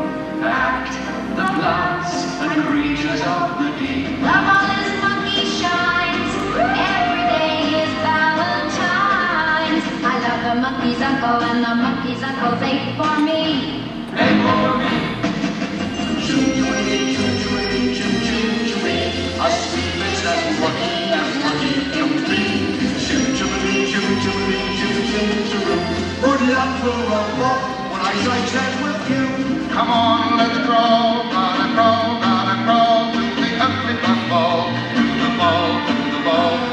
at the plants and creatures of the deep. Love all his monkey shines, every day is Valentine's. I love the monkey's uncle and the monkey's uncle, they for me. They for me. Choo-choo-wee, choo-choo-wee, choo-choo-choo-wee. A sweetness as lucky can be. Choo-choo-wee, choo-choo-wee, choo-choo-choo-wee. Good luck for a walk when I shake hands with you. Come on, let's crawl, gotta crawl to the ugly ball, to the ball,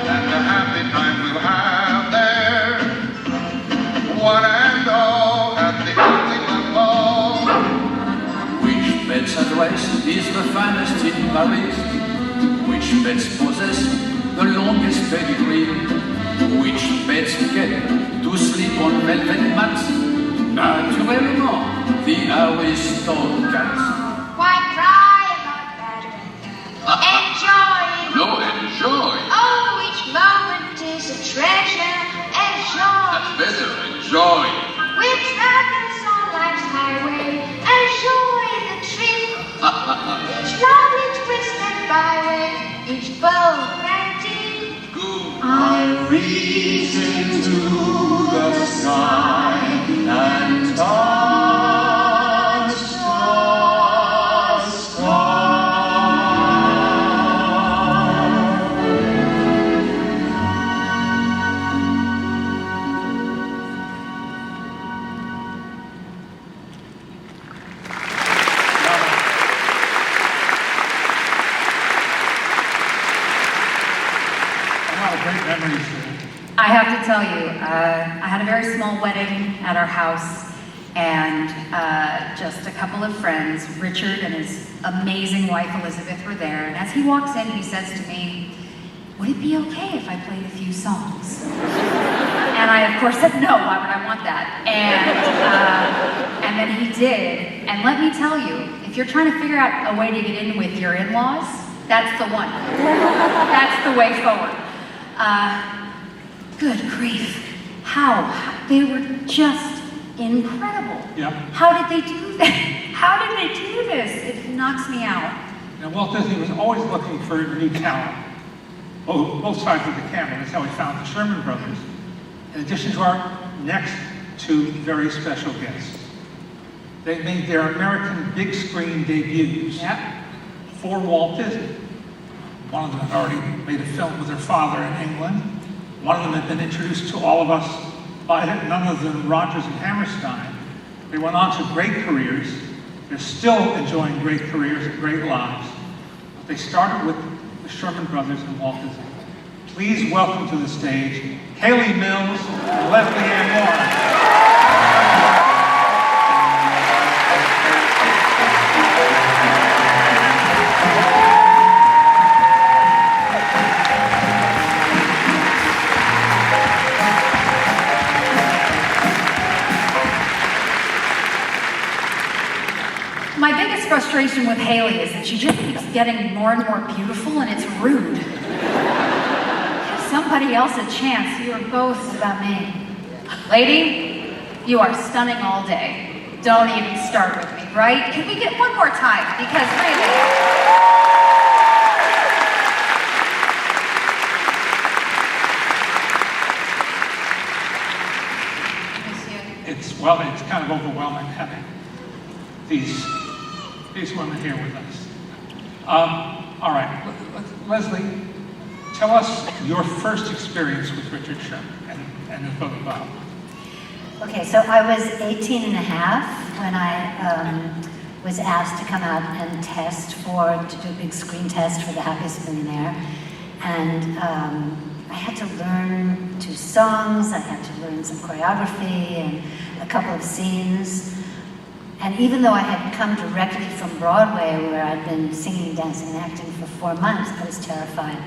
and the happy time we'll have there. One and all at the ugly ball. Which beds and race is the finest in Paris? Which beds possess the longest pedigree? Which beds get to sleep on velvet mats? Naturellement, the aristocrats. Why cry about that? Enjoy. No, enjoy. Oh, each moment is a treasure. Enjoy. That's better, enjoy. We're travelers on life's highway. Enjoy the trip. Each lovely twist and byway. Each bow and deep. I reach into the sky and touch the star. Great memories. I have to tell you, I had a very small wedding at our house, and just a couple of friends, Richard and his amazing wife Elizabeth, were there. And as he walks in, he says to me, "Would it be okay if I played a few songs?" And I, of course, said, "No, why would I want that?" And then he did. And let me tell you, if you're trying to figure out a way to get in with your in-laws, that's the one. That's the way forward. Good grief. How? They were just incredible. Yep. How did they do that? How did they do this? It knocks me out. Walt Disney was always looking for new talent, both sides of the camera. That's how he found the Sherman brothers, in addition to our next two very special guests. They made their American big screen debuts for Walt Disney. One of them had already made a film with their father in England. One of them had been introduced to all of us by none other than Rodgers and Hammerstein. They went on to great careers. They're still enjoying great careers and great lives. But they started with the Sherman brothers and Walt Disney. Please welcome to the stage Hayley Mills and Leslie Ann Moore. My biggest frustration with Hayley is that she just keeps getting more and more beautiful, and it's rude. Give somebody else a chance. You are both about me. Lady, you are stunning all day. Don't even start with me, right? Can we get one more time? Because really... It's kind of overwhelming having these women here with us. All right, Leslie, tell us your first experience with Richard Sherman and his brother Bob. Okay, so I was 18 and a half when I was asked to come out and to do a big screen test for The Happiest Millionaire. And I had to learn 2 songs, I had to learn some choreography and a couple of scenes. And even though I had come directly from Broadway, where I'd been singing, dancing, and acting for 4 months, I was terrified,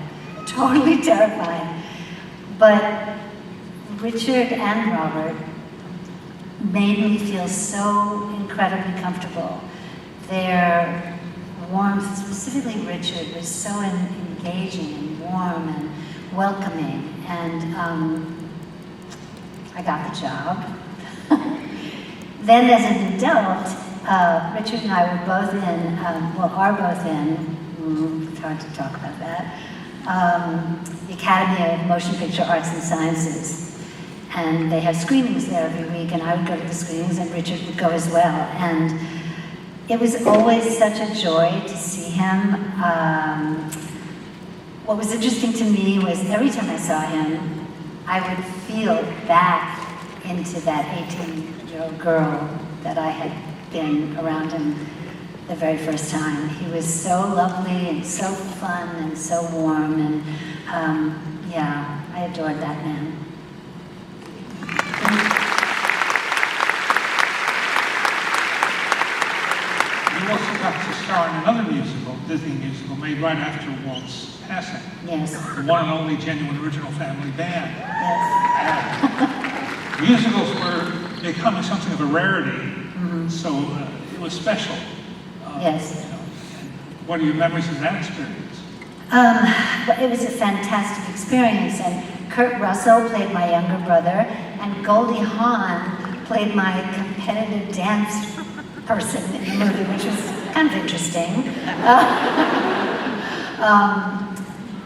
totally terrified. But Richard and Robert made me feel so incredibly comfortable. Their warmth, specifically Richard, was so engaging and warm and welcoming. And I got the job. Then as an adult, Richard and I were both in, are both in, it's hard to talk about that, the Academy of Motion Picture Arts and Sciences. And they have screenings there every week, and I would go to the screenings, and Richard would go as well. And it was always such a joy to see him. What was interesting to me was every time I saw him, I would feel back into that 18-year-old girl that I had been around him the very first time. He was so lovely and so fun and so warm, and yeah, I adored that man. You also got to star in another musical, Disney musical, made right after Walt's passing. Yes. The one and only genuine original family band. Yes. Musicals were becoming something of a rarity, so it was special. Yes. You know, what are your memories of that experience? Well, it was a fantastic experience, and Kurt Russell played my younger brother, and Goldie Hawn played my competitive dance person in the movie, which was kind of interesting.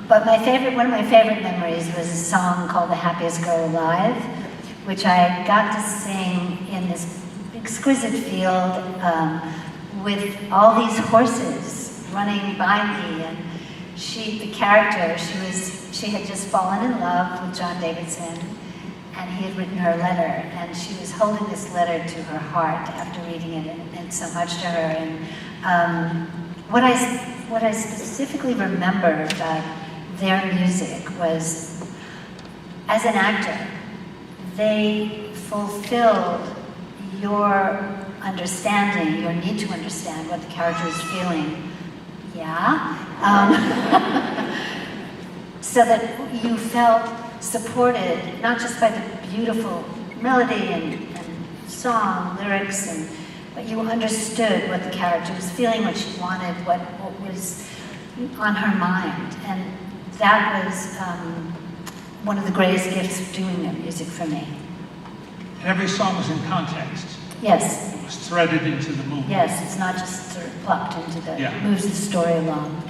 But one of my favorite memories was a song called "The Happiest Girl Alive," which I got to sing in this exquisite field with all these horses running by me, and the character, she had just fallen in love with John Davidson, and he had written her a letter, and she was holding this letter to her heart after reading it, and it meant so much to her. And what I specifically remember about their music was, as an actor, they fulfilled your understanding, your need to understand what the character is feeling. Yeah? So that you felt supported, not just by the beautiful melody and song, lyrics, but you understood what the character was feeling, what she wanted, what was on her mind. And that was one of the greatest gifts of doing their music for me. And every song was in context. Yes. It was threaded into the movie. Yes, it's not just sort of plucked into the, Yeah. moves the story along.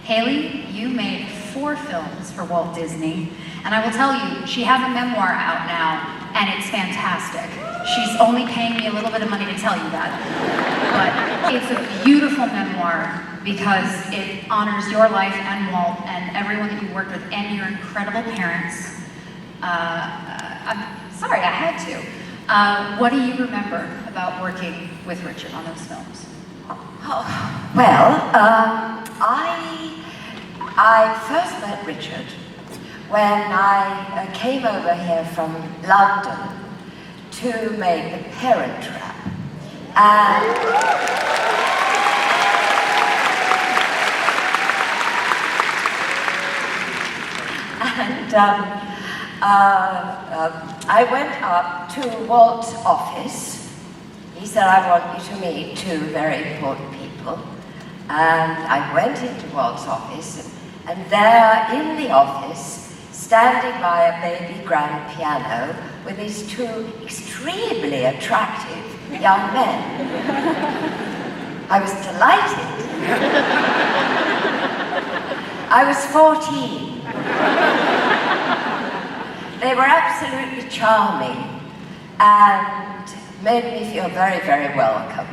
Hayley, you made 4 films for Walt Disney, and I will tell you, she has a memoir out now, and it's fantastic. She's only paying me a little bit of money to tell you that. But it's a beautiful memoir because it honors your life and Walt and everyone that you worked with and your incredible parents. I'm sorry, I had to. What do you remember about working with Richard on those films? Well, I first met Richard when I came over here from London to make The Parent Trap. And I went up to Walt's office. He said, I want you to meet 2 very important people. And I went into Walt's office, and there in the office, standing by a baby grand piano, were these 2 extremely attractive young men. I was delighted. I was 14. They were absolutely charming and made me feel very, very welcome.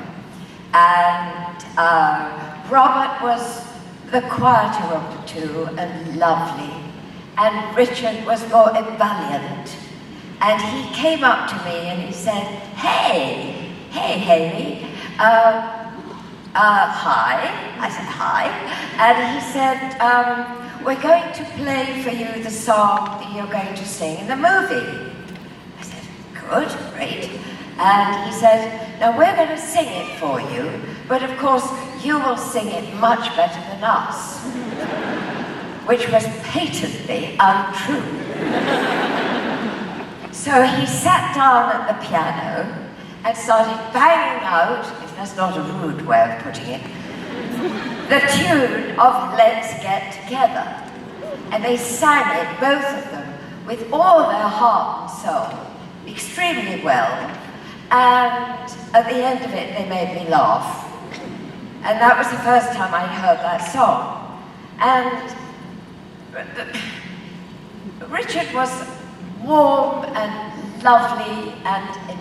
And Robert was the quieter of the 2 and lovely, and Richard was more ebullient. And he came up to me and he said, hey, Hayley, hi. I said, hi. And he said, we're going to play for you the song that you're going to sing in the movie. I said, good, great. And he said, now we're going to sing it for you, but of course you will sing it much better than us. Which was patently untrue. So he sat down at the piano and started banging out, if that's not a rude way of putting it, the tune of Let's Get Together. And they sang it, both of them, with all their heart and soul, extremely well. And at the end of it, they made me laugh. And that was the first time I'd heard that song. And Richard was warm and lovely and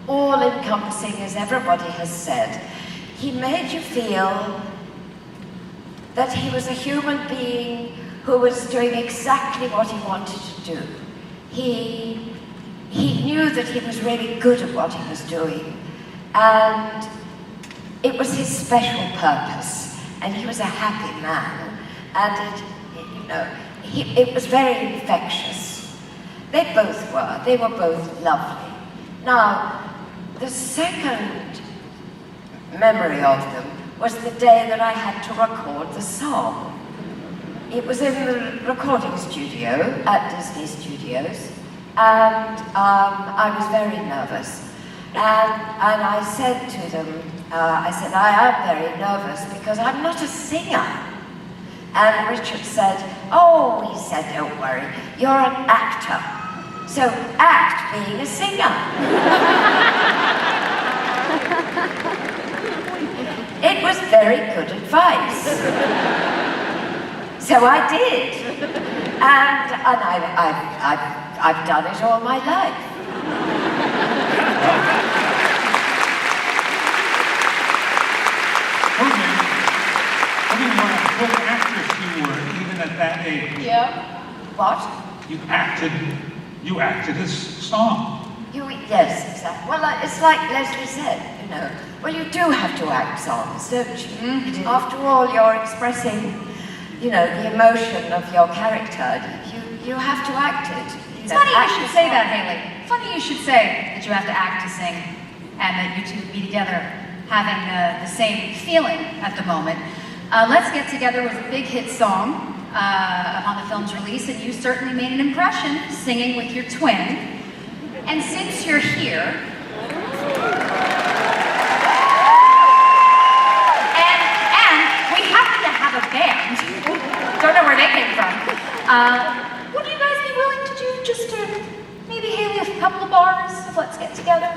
all-encompassing, as everybody has said. He made you feel that he was a human being who was doing exactly what he wanted to do. He knew that he was really good at what he was doing, and it was his special purpose, and he was a happy man, and it was very infectious. They both were. They were both lovely. Now, the second memory of them was the day that I had to record the song. It was in the recording studio at Disney Studios, and I was very nervous. And I said to them, I am very nervous because I'm not a singer. And Richard said, oh, he said, don't worry, you're an actor. So act being a singer. It was very good advice. So I did. And I've done it all my life. What a good actress you were, even at that age. Yeah. What? You acted a song. Yes, exactly. Well, it's like Leslie said, well, you do have to act songs, don't you? Mm-hmm. After all, you're expressing, the emotion of your character. You have to act it. It's funny you should say that, Hayley. Funny you should say that you have to act to sing, and that you 2 be together, having the same feeling at the moment. Let's Get Together was a big hit song upon the film's release, and you certainly made an impression singing with your twin. And since you're here, and we happen to have a band, don't know where they came from, would you guys be willing to do just maybe Hayley a couple of bars of Let's Get Together?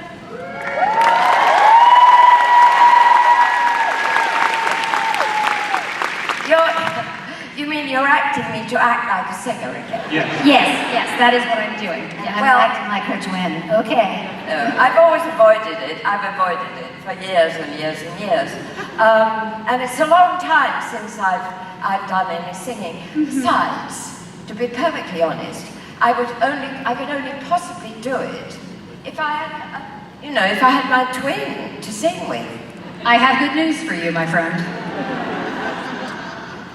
You mean you're acting me to act like a singer again? Yes. Yes, that is what I'm doing. Yeah, I'm acting like her twin. Okay. No, I've always avoided it. I've avoided it for years and years and years. And it's a long time since I've done any singing. Besides, to be perfectly honest, I could only possibly do it if I had, if I had my twin to sing with. I have good news for you, my friend.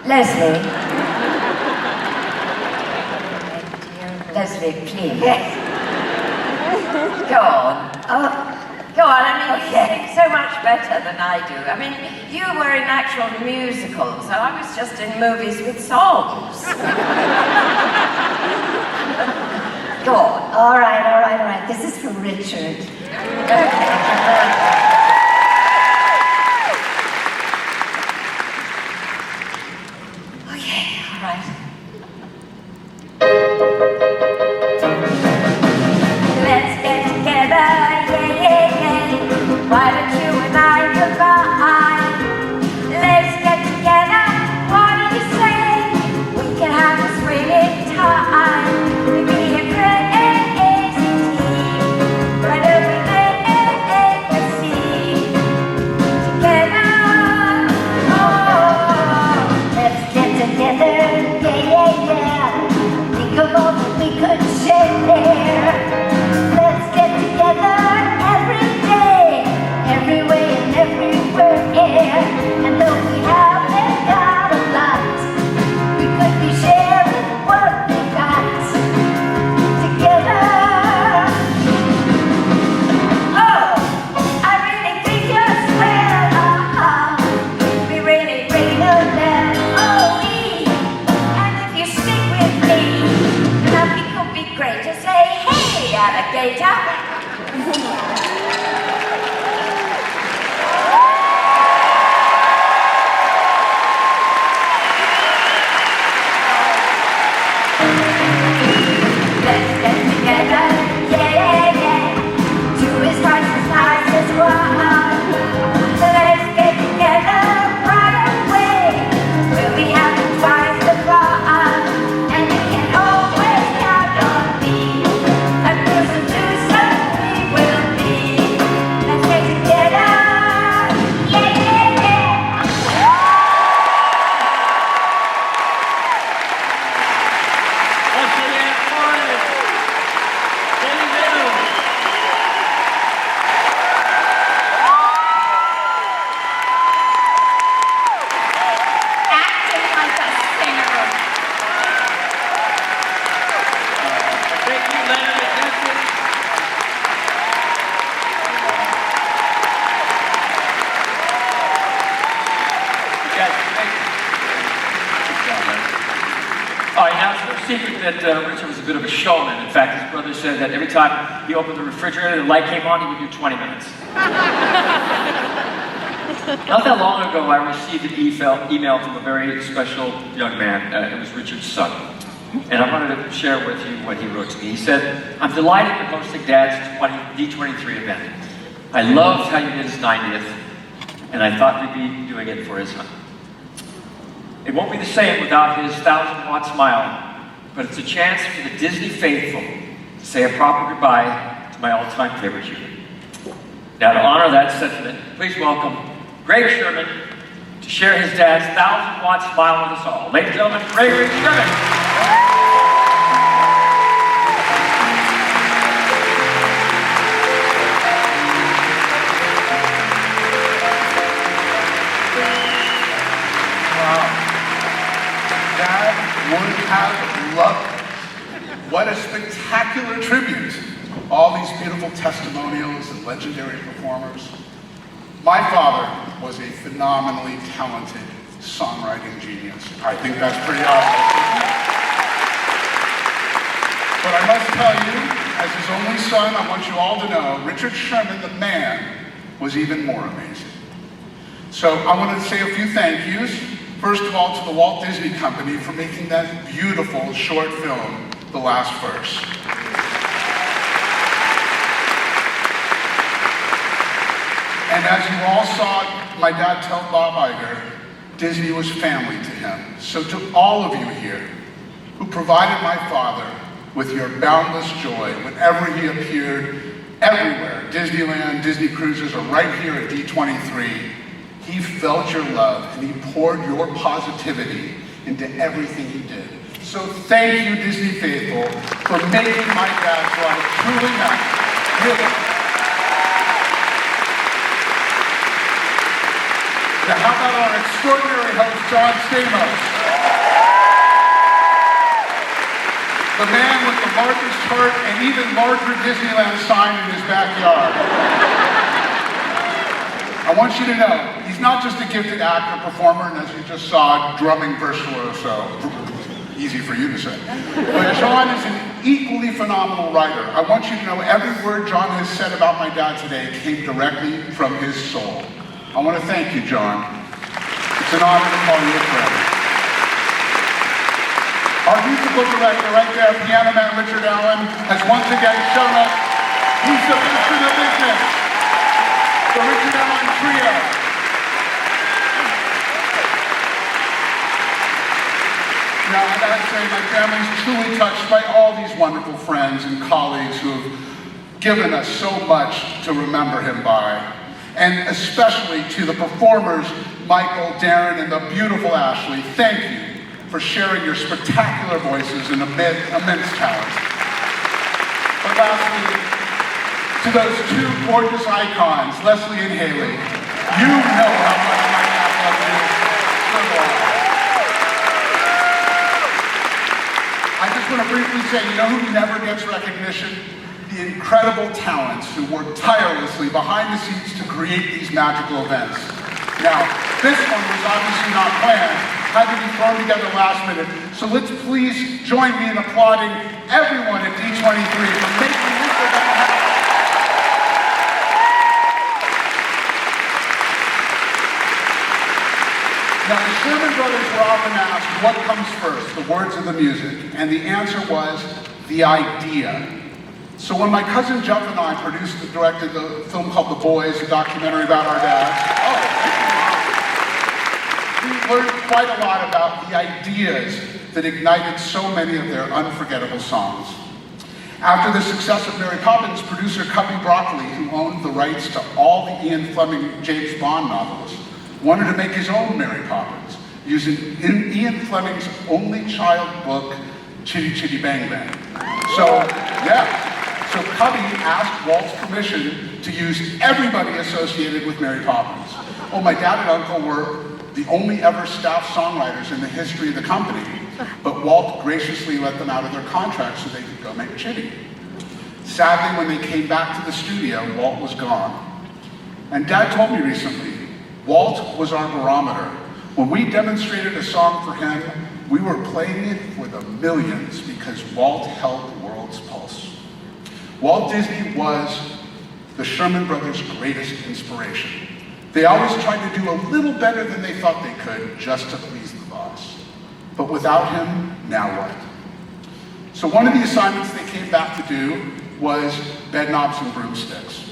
Leslie. Leslie, please. Yes. Go on. Go on. I mean, you sing so much better than I do. I mean, you were in actual musicals, and I was just in movies with songs. Go on. All right. This is for Richard. Okay, all right. Let's get together, yeah. Why don't you and I combine? Let's get together, what do you say? We can have a swinging time. We'll be a crazy team. Right over there, legacies. Together, Let's get together, yeah. Think of all that we could share. Let's get together every day, every way and everywhere. And though we haven't got a lot, we could be sharing what we got together. oh, I really think you're swell, we really bring the melody. And if you stick with me, nothing could be great to say, hey, alligator. Let's get together, yeah. Two is twice as nice as one. Let's get together right away. We'll be having twice the fun. And you can always count on me. A person to some we will be. Let's get together, yeah. Acting like a singer. Thank you, Leonard and Jessie. Yes, thank you. Oh, now it's no secret that Richard was a bit of a showman. In fact, his brother said that every time he opened the refrigerator, the light came on, he would do 20 minutes. Not that long ago, I received an email from a very special young man. It was Richard's son. And I wanted to share with you what he wrote to me. He said, I'm delighted with hosting Dad's D23 event. I loved how you did his 90th, and I thought you'd be doing it for his son. It won't be the same without his 1,000-watt smile, but it's a chance for the Disney faithful to say a proper goodbye to my all-time favorite human. Now, to honor that sentiment, please welcome Greg Sherman to share his dad's 1,000-watt smile with us all. Ladies and gentlemen, Gregory Sherman. Dad would have loved it. What a spectacular tribute. All these beautiful testimonials and legendary performers. My father was a phenomenally talented songwriting genius. I think that's pretty obvious. But I must tell you, as his only son, I want you all to know, Richard Sherman, the man, was even more amazing. So I wanted to say a few thank yous. First of all, to the Walt Disney Company for making that beautiful short film, The Last Verse. And as you all saw my dad tell Bob Iger, Disney was family to him. So to all of you here who provided my father with your boundless joy whenever he appeared everywhere, Disneyland, Disney Cruises, or right here at D23, he felt your love and he poured your positivity into everything he did. So thank you, Disney faithful, for making my dad's life truly magical. Really. Now, how about our extraordinary host, John Stamos? The man with the largest heart and even larger Disneyland sign in his backyard. I want you to know, he's not just a gifted actor, performer, and as you just saw, drumming virtuoso. Easy for you to say. But John is an equally phenomenal writer. I want you to know every word John has said about my dad today came directly from his soul. I want to thank you, John. It's an honor to call you a friend. Our musical director right there, piano man Richard Allen, has once again shown us he's the best in the business. The Richard Allen Trio. Now, I gotta say, my family's truly touched by all these wonderful friends and colleagues who have given us so much to remember him by. And especially to the performers, Michael, Darren, and the beautiful Ashley, thank you for sharing your spectacular voices and immense talent. But lastly, to those two gorgeous icons, Leslie and Hayley, you know how much my dad loves you. So do I. I just want to briefly say, you know who never gets recognition? The incredible talents who work tirelessly behind the scenes to create these magical events. Now, this one was obviously not planned, had to be thrown together last minute, so let's please join me in applauding everyone at D23 for making this event happen. Now, the Sherman brothers were often asked, what comes first, the words or the music? And the answer was, the idea. So when my cousin Jeff and I produced and directed the film called The Boys, a documentary about our dads, we learned quite a lot about the ideas that ignited so many of their unforgettable songs. After the success of Mary Poppins, producer Cubby Broccoli, who owned the rights to all the Ian Fleming James Bond novels, wanted to make his own Mary Poppins, using Ian Fleming's only child book, Chitty Chitty Bang Bang. So Cubby asked Walt's permission to use everybody associated with Mary Poppins. Well, my dad and uncle were the only ever staff songwriters in the history of the company, but Walt graciously let them out of their contract so they could go make Chitty. Sadly, when they came back to the studio, Walt was gone. And Dad told me recently, Walt was our barometer. When we demonstrated a song for him, we were playing it for the millions because Walt held the world's pulse. Walt Disney was the Sherman brothers' greatest inspiration. They always tried to do a little better than they thought they could just to please the boss. But without him, now what? So one of the assignments they came back to do was bed knobs and broomsticks.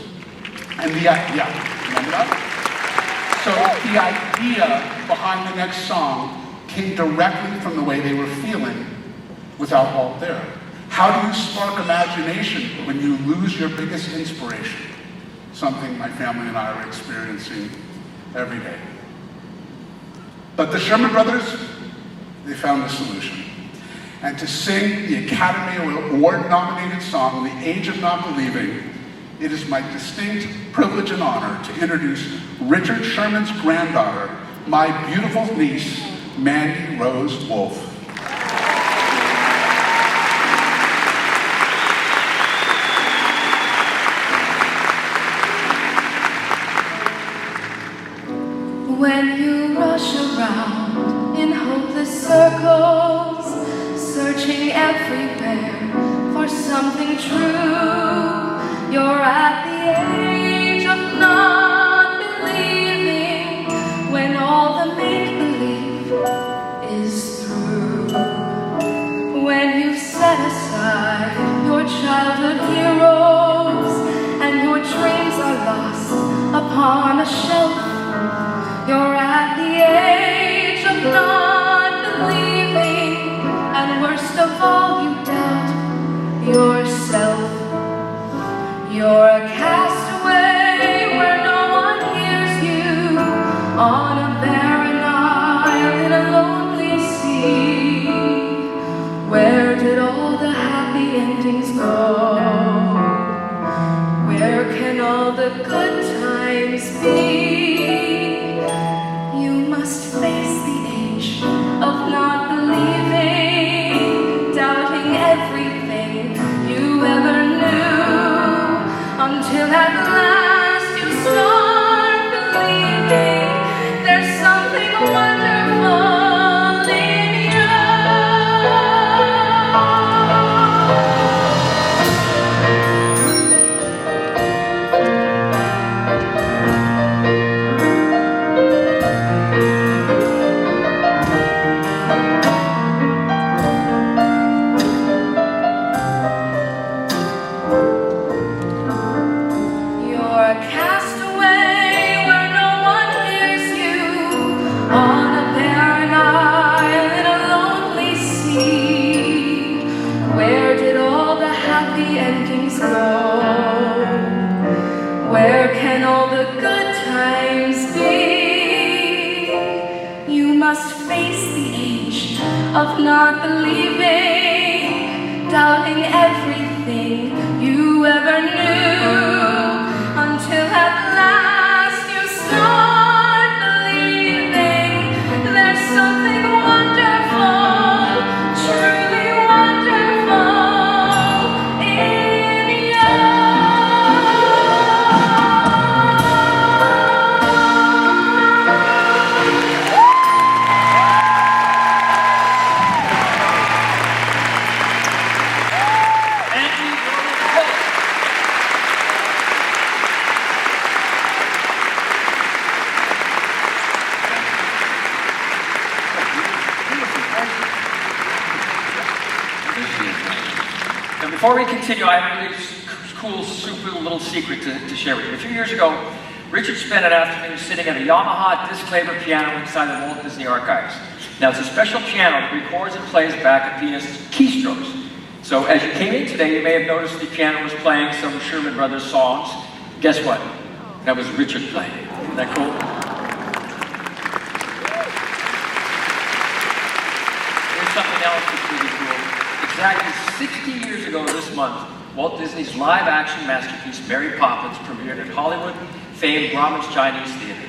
And remember that? So the idea behind the next song came directly from the way they were feeling without Walt there. How do you spark imagination when you lose your biggest inspiration? Something my family and I are experiencing every day. But the Sherman brothers, they found a solution. And to sing the Academy Award-nominated song, The Age of Not Believing, it is my distinct privilege and honor to introduce Richard Sherman's granddaughter, my beautiful niece, Mandy Rose Wolfe. When you rush around in hopeless circles, searching everywhere for something true, you're at the age of not believing, when all the make-believe is through. When you've set aside your childhood heroes and your dreams are lost upon a shelf, you're at the age everything, and worst of all, you doubt yourself. You're a castaway where no one hears you, on a barren isle in a lonely sea. Where did all the happy endings go? Where can all the good times be? You must face the age of not believing, doubting everything you ever knew, until at last you start believing there's something wonderful in you. Where can all the good times be? You must face the age of not believing, doubting everything you ever knew, until at last you start believing there's something wonderful, truly wonderful in you. Before we continue, I have a really cool, super little secret to share with you. A few years ago, Richard spent an afternoon sitting at a Yamaha Disclaimer piano inside the Walt Disney archives. Now, it's a special piano that records and plays back a pianist's keystrokes. So as you came in today, you may have noticed the piano was playing some Sherman Brothers songs. Guess what? That was Richard playing. Isn't that cool? Here's something else that's really cool. Exactly 60 years ago this month, Walt Disney's live-action masterpiece, Mary Poppins, premiered at Hollywood-famed Grauman's Chinese Theater.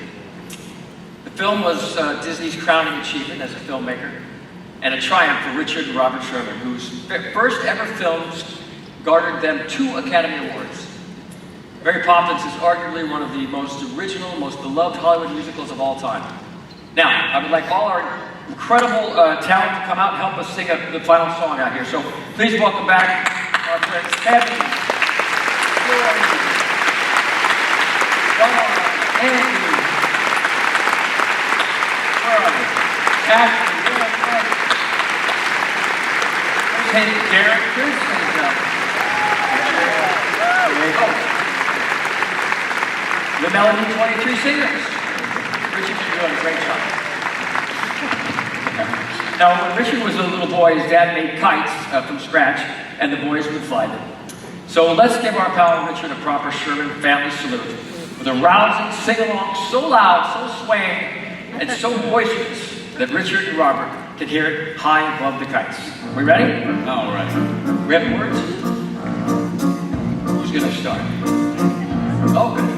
The film was Disney's crowning achievement as a filmmaker, and a triumph for Richard and Robert Sherman, whose first ever films garnered them 2 Academy Awards. Mary Poppins is arguably one of the most original, most beloved Hollywood musicals of all time. Now, I would like all our incredible talent to come out and help us sing the final song out here. So please welcome back our friends Andy, Floyd, Andy, where are they? Ashley, Hey, Derek, good the Melody 23 singers. Richard, you're doing a great job. Now, when Richard was a little boy, his dad made kites from scratch, and the boys would fly them. So let's give our pal Richard a proper Sherman family salute with a rousing sing-along so loud, so swaying, and so boisterous that Richard and Robert can hear it high above the kites. We ready? All right. We have words? Who's going to start? Oh, good.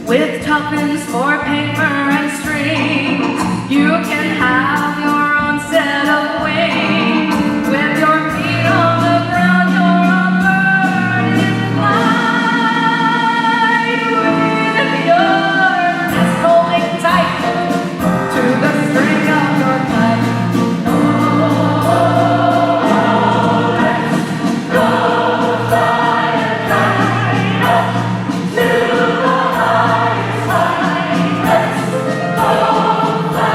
With tuppence for paper and strings, you can have your own set of wings. With your feet on the ground, you're a bird in flight. With your chest holding tight to the string of your kite. Oh, let's go fly a kite up to the highest height. Let's go fly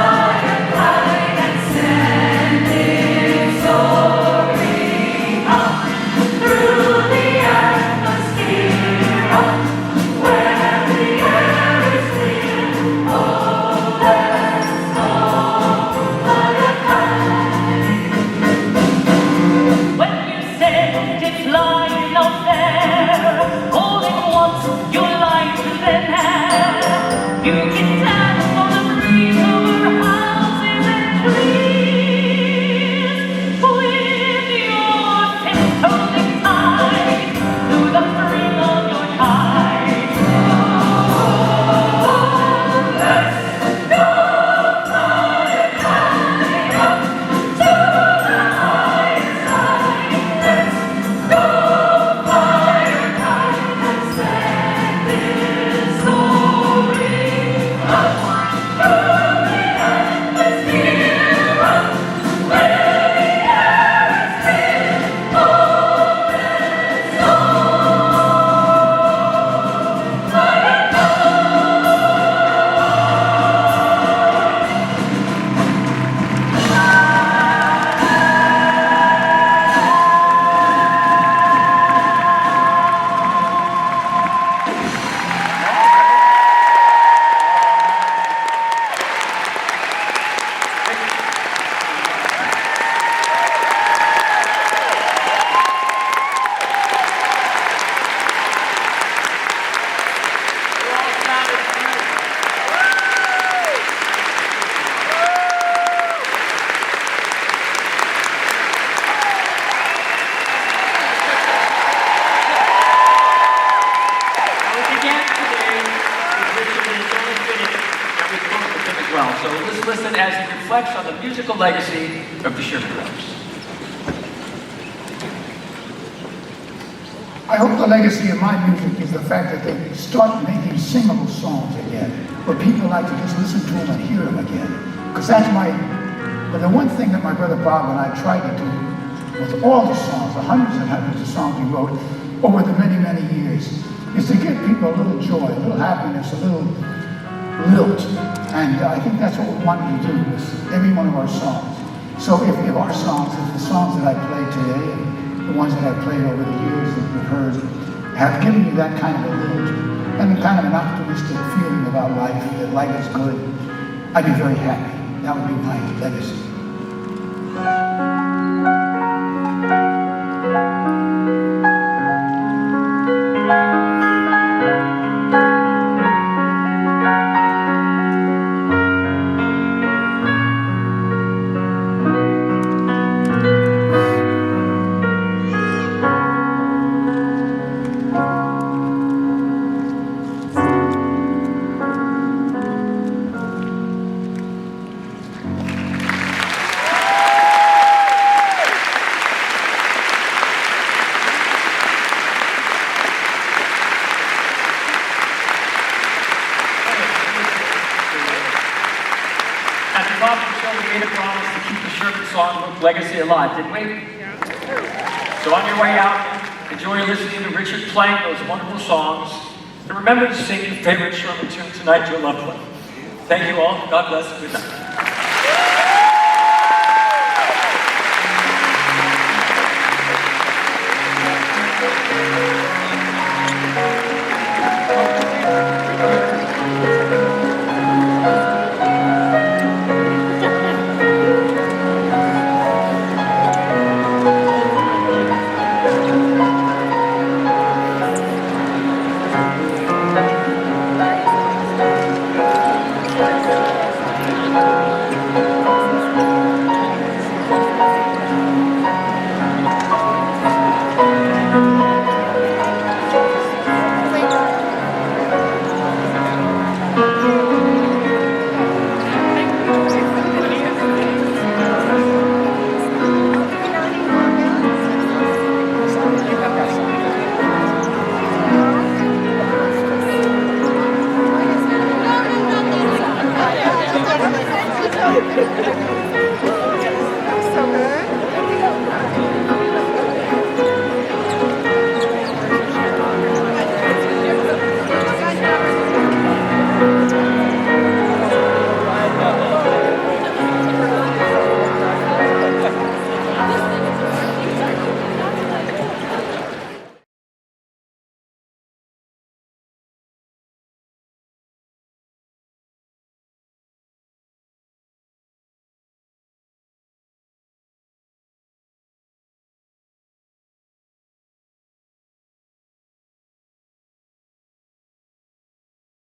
reflects on the musical legacy of the Sherman Brothers. I hope the legacy of my music is the fact that they start making singable songs again, where people like to just listen to them and hear them again. Because that's but the one thing that my brother Bob and I tried to do with all the songs, the hundreds and hundreds of songs we wrote over the many, many years, is to give people a little joy, a little happiness, a little lilt. And I think that's what we wanted to do with every one of our songs. So if our songs, if the songs that I play today, and the ones that I've played over the years that you've heard, have given you that kind of a lilt, and kind of an optimistic feeling about life, that life is good, I'd be very happy. That would be my legacy. Legacy alive, didn't we? So on your way out, enjoy listening to Richard playing those wonderful songs. And remember to sing your favorite Sherman tune tonight to a loved one. Thank you all. God bless. Good night. So good.